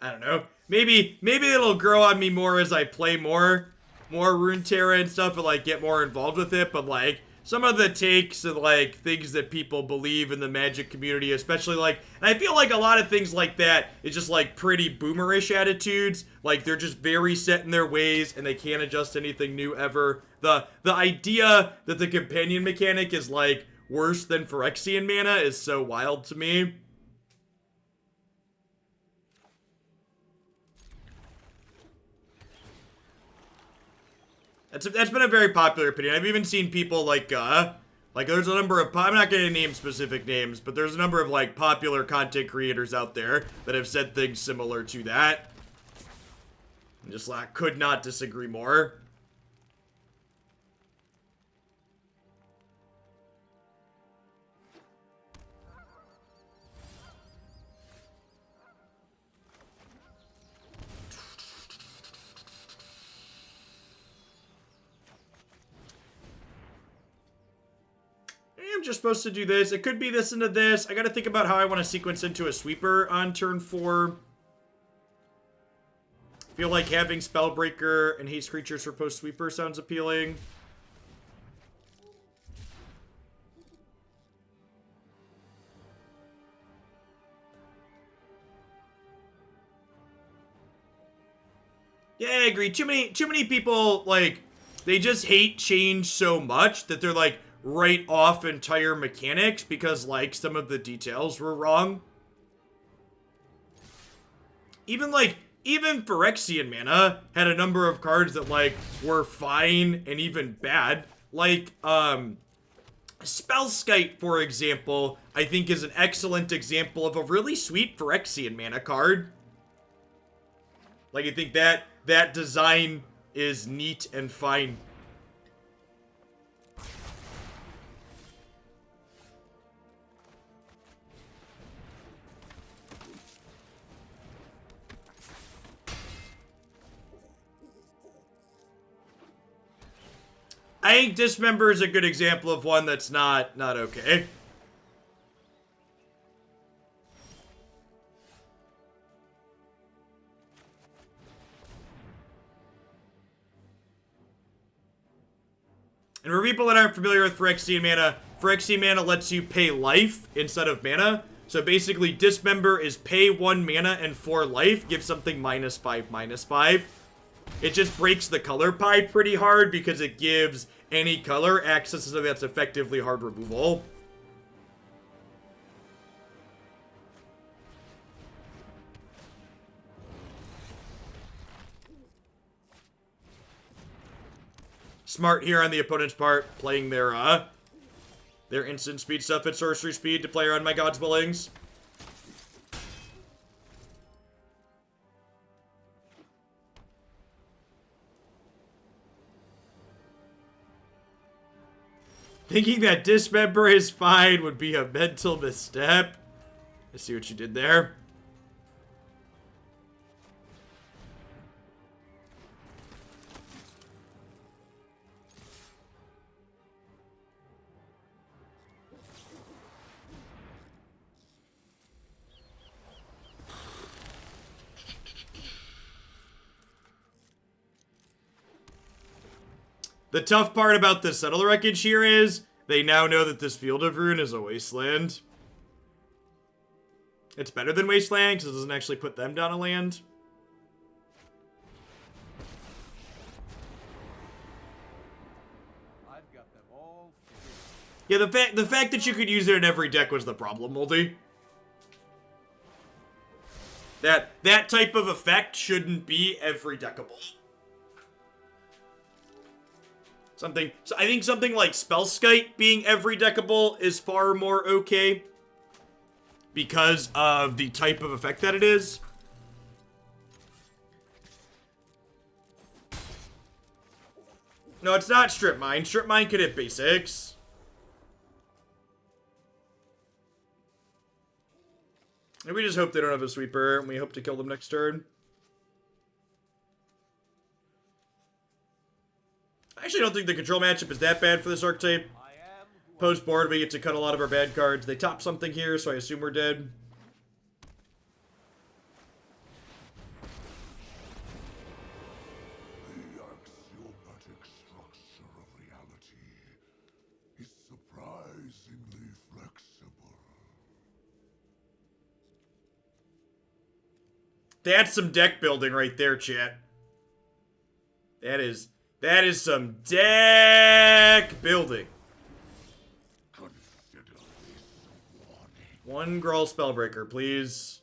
I don't know. Maybe it'll grow on me more as I play more Runeterra and stuff and, like, get more involved with it, but, like, some of the takes and, like, things that people believe in the Magic community, especially, like, and I feel like a lot of things like that is just, like, pretty boomerish attitudes. Like, they're just very set in their ways and they can't adjust anything new ever. The idea that the companion mechanic is, like, worse than Phyrexian mana is so wild to me. That's been a very popular opinion. I've even seen people like there's a number of, I'm not going to name specific names, but there's a number of like popular content creators out there that have said things similar to that. And just like could not disagree more. I'm just supposed to do this. It could be this into this. I gotta think about how I want to sequence into a sweeper on turn 4. Feel like having Spellbreaker and Haste Creatures for post sweeper sounds appealing. Yeah, I agree. Too many people, like, they just hate change so much that they're like, write off entire mechanics because, like, some of the details were wrong. Even Phyrexian mana had a number of cards that, like, were fine and even bad. Like, Spellskite, for example, I think is an excellent example of a really sweet Phyrexian mana card. Like, I think that design is neat and fine. I think Dismember is a good example of one that's not okay. And for people that aren't familiar with Phyrexian mana lets you pay life instead of mana. So basically, Dismember is pay 1 mana and 4 life, give something -5/-5. It just breaks the color pie pretty hard because it gives any color access to something that's effectively hard removal. Smart here on the opponent's part, playing their instant speed stuff at sorcery speed to play around my God's Willings. Thinking that Dismember is fine would be a mental misstep. I see what you did there. The tough part about the Settle Wreckage here is they now know that this Field of Ruin is a wasteland. It's better than Wasteland because it doesn't actually put them down a land. I've got them all figured. Yeah, the fact that you could use it in every deck was the problem, Moldy. That type of effect shouldn't be every deckable. So I think something like Spellskite being every deckable is far more okay because of the type of effect that it is. No, it's not Strip Mine. Strip Mine could hit basics. And we just hope they don't have a sweeper, and we hope to kill them next turn. I actually don't think the control matchup is that bad for this archetype. Post board, we get to cut a lot of our bad cards. They top something here, so I assume we're dead. The axiomatic structure of reality is surprisingly flexible. That's some deck building right there, chat. That is some deck building. Consider this warning. One Gruul Spellbreaker, please.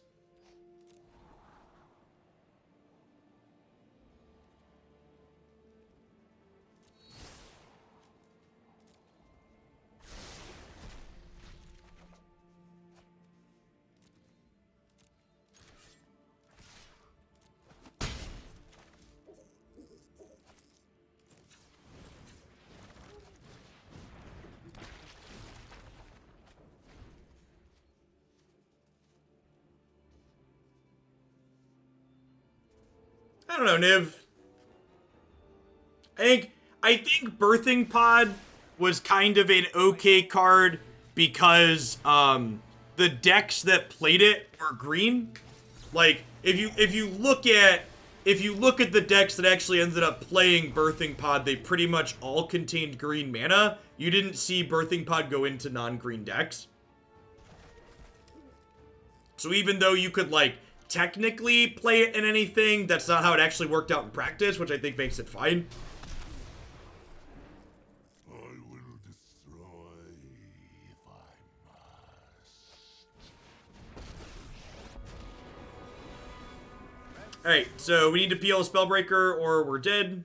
I don't know, Niv. I think Birthing Pod was kind of an okay card because the decks that played it were green. Like if you look at the decks that actually ended up playing Birthing Pod, they pretty much all contained green mana. You didn't see Birthing Pod go into non-green decks. So even though you could like technically play it in anything, that's not how it actually worked out in practice, which I think makes it fine. I will destroy if I must. Alright, so we need to peel a Spellbreaker or we're dead.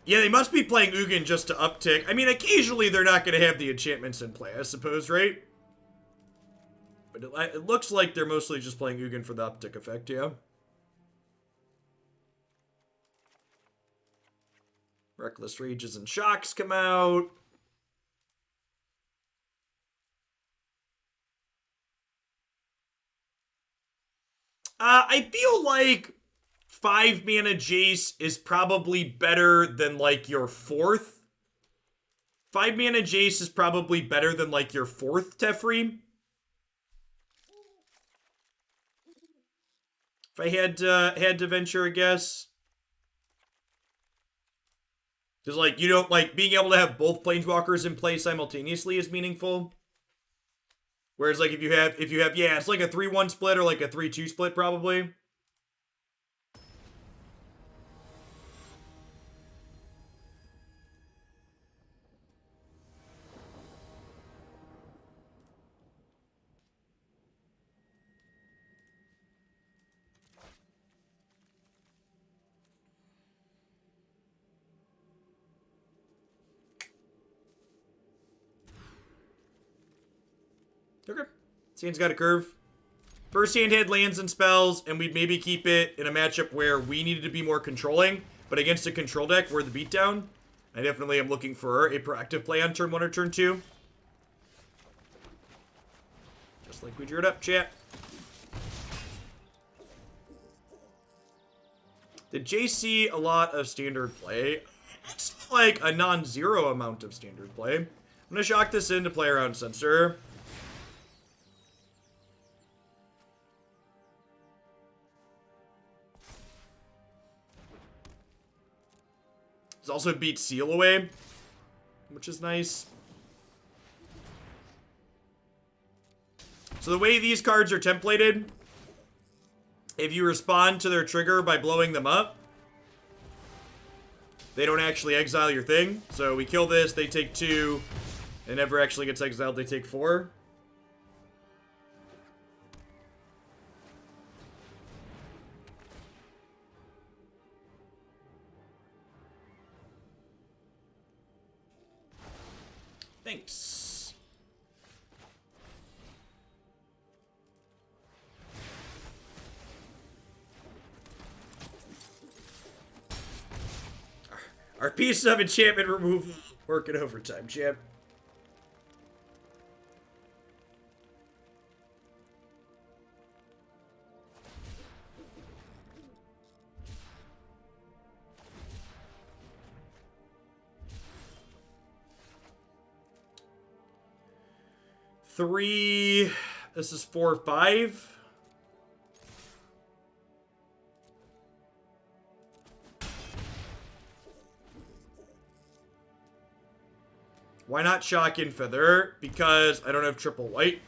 Yeah, they must be playing Ugin just to uptick. I mean, occasionally they're not going to have the enchantments in play, I suppose, right? But it looks like they're mostly just playing Ugin for the uptick effect, yeah. Reckless Rages and Shocks come out. I feel like 5 mana Jace is probably better than like your 4th. 5 mana Jace is probably better than like your 4th Teferi. If I had to venture a guess. Because like you don't like being able to have both planeswalkers in play simultaneously is meaningful. Whereas like if you have yeah, it's like a 3-1 split or like a 3-2 split probably. Okay. This hand's got a curve. First hand had lands and spells, and we'd maybe keep it in a matchup where we needed to be more controlling, but against a control deck, we're the beatdown. I definitely am looking for a proactive play on turn 1 or turn 2. Just like we drew it up, chat. Did Jay see a lot of standard play? It's like a non-zero amount of standard play. I'm going to shock this in to play around Censor. It's also beat Seal away, which is nice. So the way these cards are templated, if you respond to their trigger by blowing them up, they don't actually exile your thing. So we kill this, they take 2. It never actually gets exiled, they take 4. Thanks. Our piece of enchantment removal working overtime, champ. Three. This is 4, 5. Why not shock in Feather? Because I don't have triple white.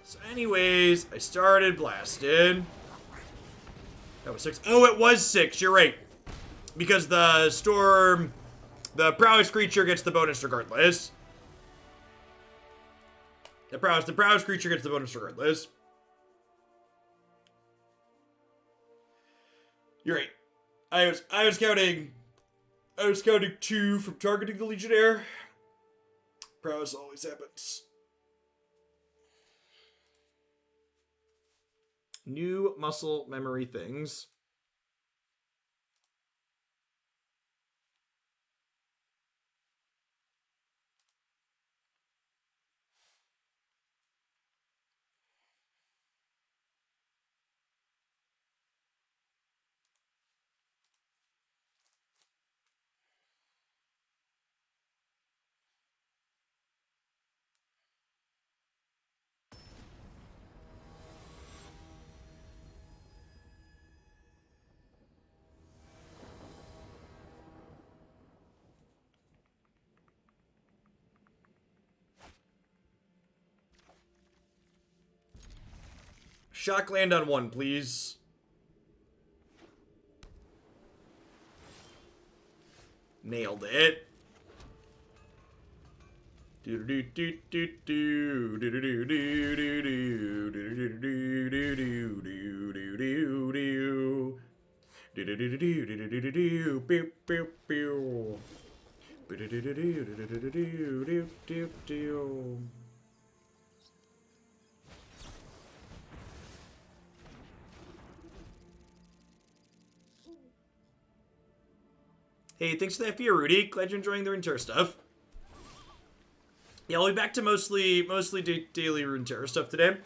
So anyways, I started blasted. That was 6. Oh, it was 6. You're right. Because the storm, the prowess creature gets the bonus regardless. The prowess creature gets the bonus regardless. You're right. I was counting 2 from targeting the Legionnaire. Prowess always happens. New muscle memory things. Shock land on 1, please. Nailed it. Hey, thanks for that fear, Rudy. Glad you're enjoying the Runeterra stuff. Yeah, I'll be back to mostly daily Runeterra stuff today.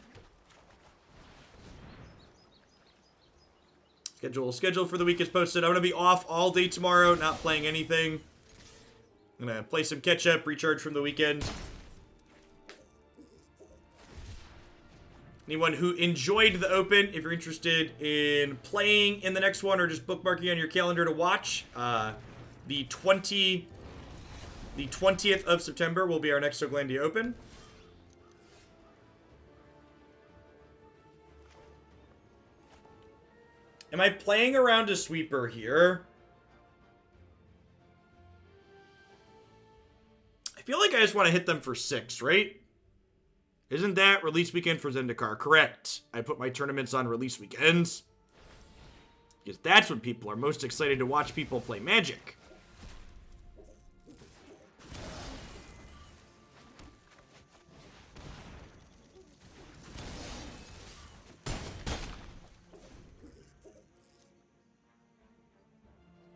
Schedule for the week is posted. I'm gonna be off all day tomorrow, not playing anything. I'm gonna play some catch up, recharge from the weekend. Anyone who enjoyed the Open, if you're interested in playing in the next one or just bookmarking on your calendar to watch, the 20th of September will be our next Oglandia Open. Am I playing around a sweeper here? I feel like I just want to hit them for 6, right? Isn't that release weekend for Zendikar? Correct. I put my tournaments on release weekends. Because that's when people are most excited to watch people play Magic.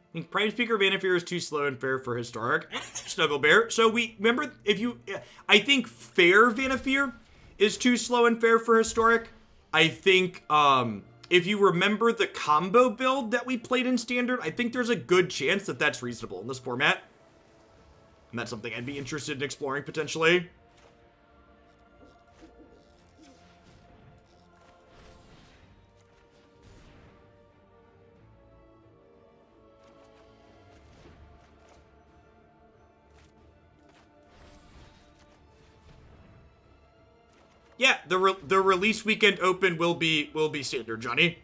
I think Prime Speaker Vanifear is too slow and fair for Historic. Snuggle Bear. So we, remember, I think fair Vanifear is too slow and fair for Historic. I think, if you remember the combo build that we played in Standard, I think there's a good chance that that's reasonable in this format. And that's something I'd be interested in exploring potentially. Yeah, the release weekend open will be Standard, Johnny.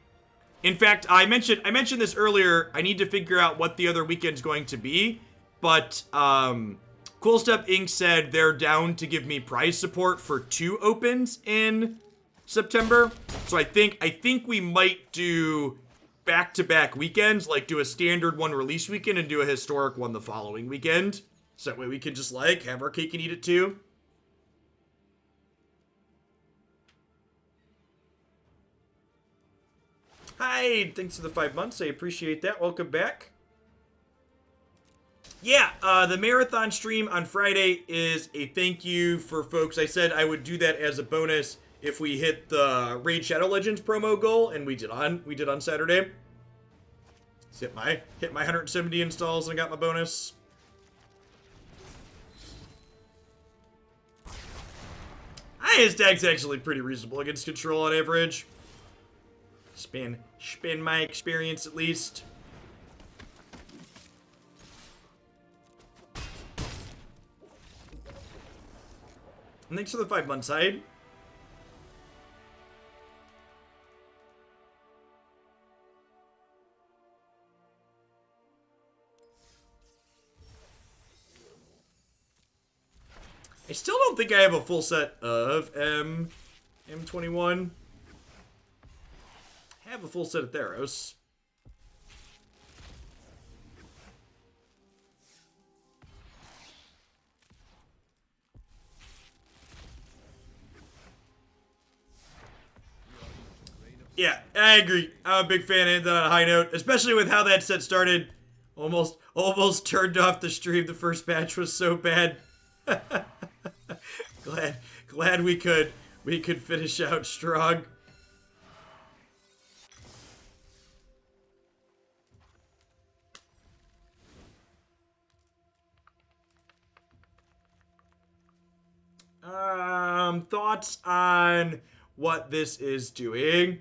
In fact, I mentioned this earlier. I need to figure out what the other weekend's going to be, but Cool Step Inc. said they're down to give me prize support for 2 opens in September. So I think we might do back-to-back weekends, like do a Standard one release weekend and do a Historic one the following weekend. So that way we can just like have our cake and eat it too. Hi, thanks for the 5 months. I appreciate that. Welcome back. Yeah, the marathon stream on Friday is a thank you for folks. I said I would do that as a bonus if we hit the Raid Shadow Legends promo goal, and we did on Saturday. Hit my 170 installs and I got my bonus. His deck's actually pretty reasonable against control on average. Spin my experience at least. And thanks for the 5 months, Hyde. I still don't think I have a full set of M21. I have a full set of Theros. Yeah, I agree. I'm a big fan of ending on a high note, especially with how that set started. Almost turned off the stream. The first match was so bad. glad we could finish out strong. Thoughts on what this is doing?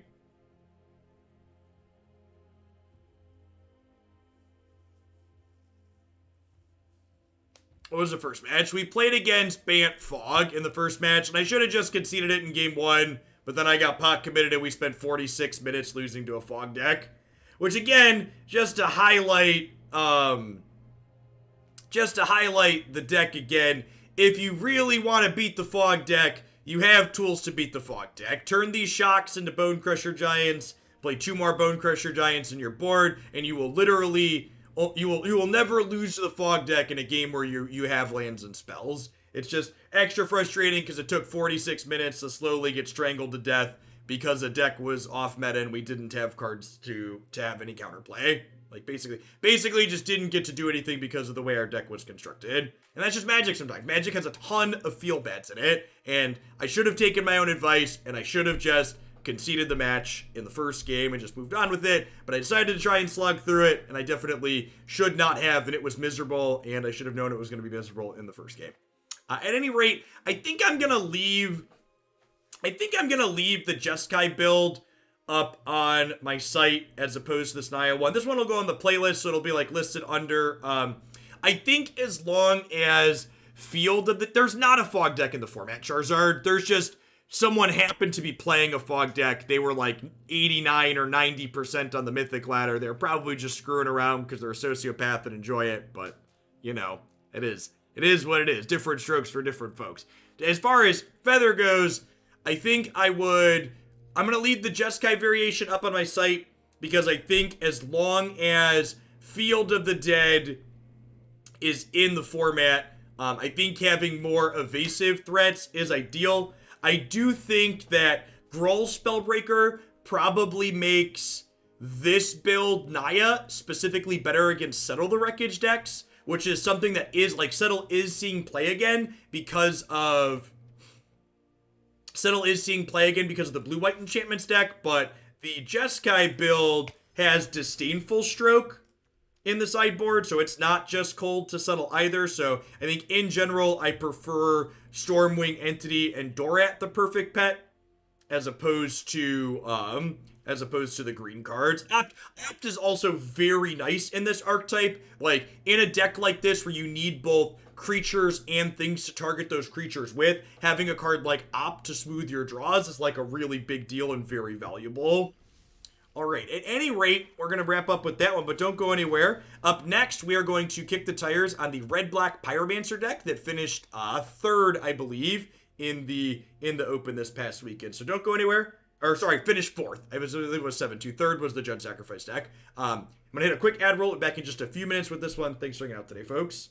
What was the first match? We played against Bant Fog in the first match, and I should have just conceded it in game 1, but then I got pot committed and we spent 46 minutes losing to a Fog deck. Which again, just to highlight the deck again, if you really want to beat the Fog deck, you have tools to beat the Fog deck. Turn these shocks into Bone Crusher Giants, play 2 more Bone Crusher Giants in your board, and you will literally... You will never lose to the Fog deck in a game where you have lands and spells. It's just extra frustrating because it took 46 minutes to slowly get strangled to death because the deck was off meta and we didn't have cards to have any counterplay. Like basically just didn't get to do anything because of the way our deck was constructed. And that's just Magic sometimes. Magic has a ton of feel bats in it, and I should have taken my own advice and I should have just conceded the match in the first game and just moved on with it, but I decided to try and slug through it, and I definitely should not have, and it was miserable, and I should have known it was going to be miserable in the first game. At any rate, I think I'm going to leave the Jeskai build up on my site as opposed to this Naya one. This one will go on the playlist, so it'll be like listed under. I think as long as there's not a Fog deck in the format, Charizard, there's just someone happened to be playing a Fog deck. They were like 89 or 90% on the Mythic ladder. They're probably just screwing around because they're a sociopath and enjoy it. But, you know, it is what it is. Different strokes for different folks. As far as Feather goes, I think I'm going to leave the Jeskai variation up on my site because I think as long as Field of the Dead is in the format, I think having more evasive threats is ideal. I do think that Gruul Spellbreaker probably makes this build, Naya, specifically better against Settle the Wreckage decks, which is something that is, like, Settle is seeing play again because of the blue-white enchantments deck, but the Jeskai build has Disdainful Stroke in the sideboard, so it's not just cold to Settle either. So I think in general I prefer Stormwing Entity and Dorat the perfect pet as opposed to the green cards. Apt is also very nice in this archetype. Like in a deck like this where you need both creatures and things to target those creatures with, having a card like Opt to smooth your draws is like a really big deal and very valuable. All right, at any rate, we're going to wrap up with that one, but don't go anywhere. Up next, we are going to kick the tires on the red-black Pyromancer deck that finished third, I believe, in the Open this past weekend. So don't go anywhere. Or, sorry, finished fourth. It was 7-2. Third was the Judge Sacrifice deck. I'm going to hit a quick ad roll. Back in just a few minutes with this one. Thanks for hanging out today, folks.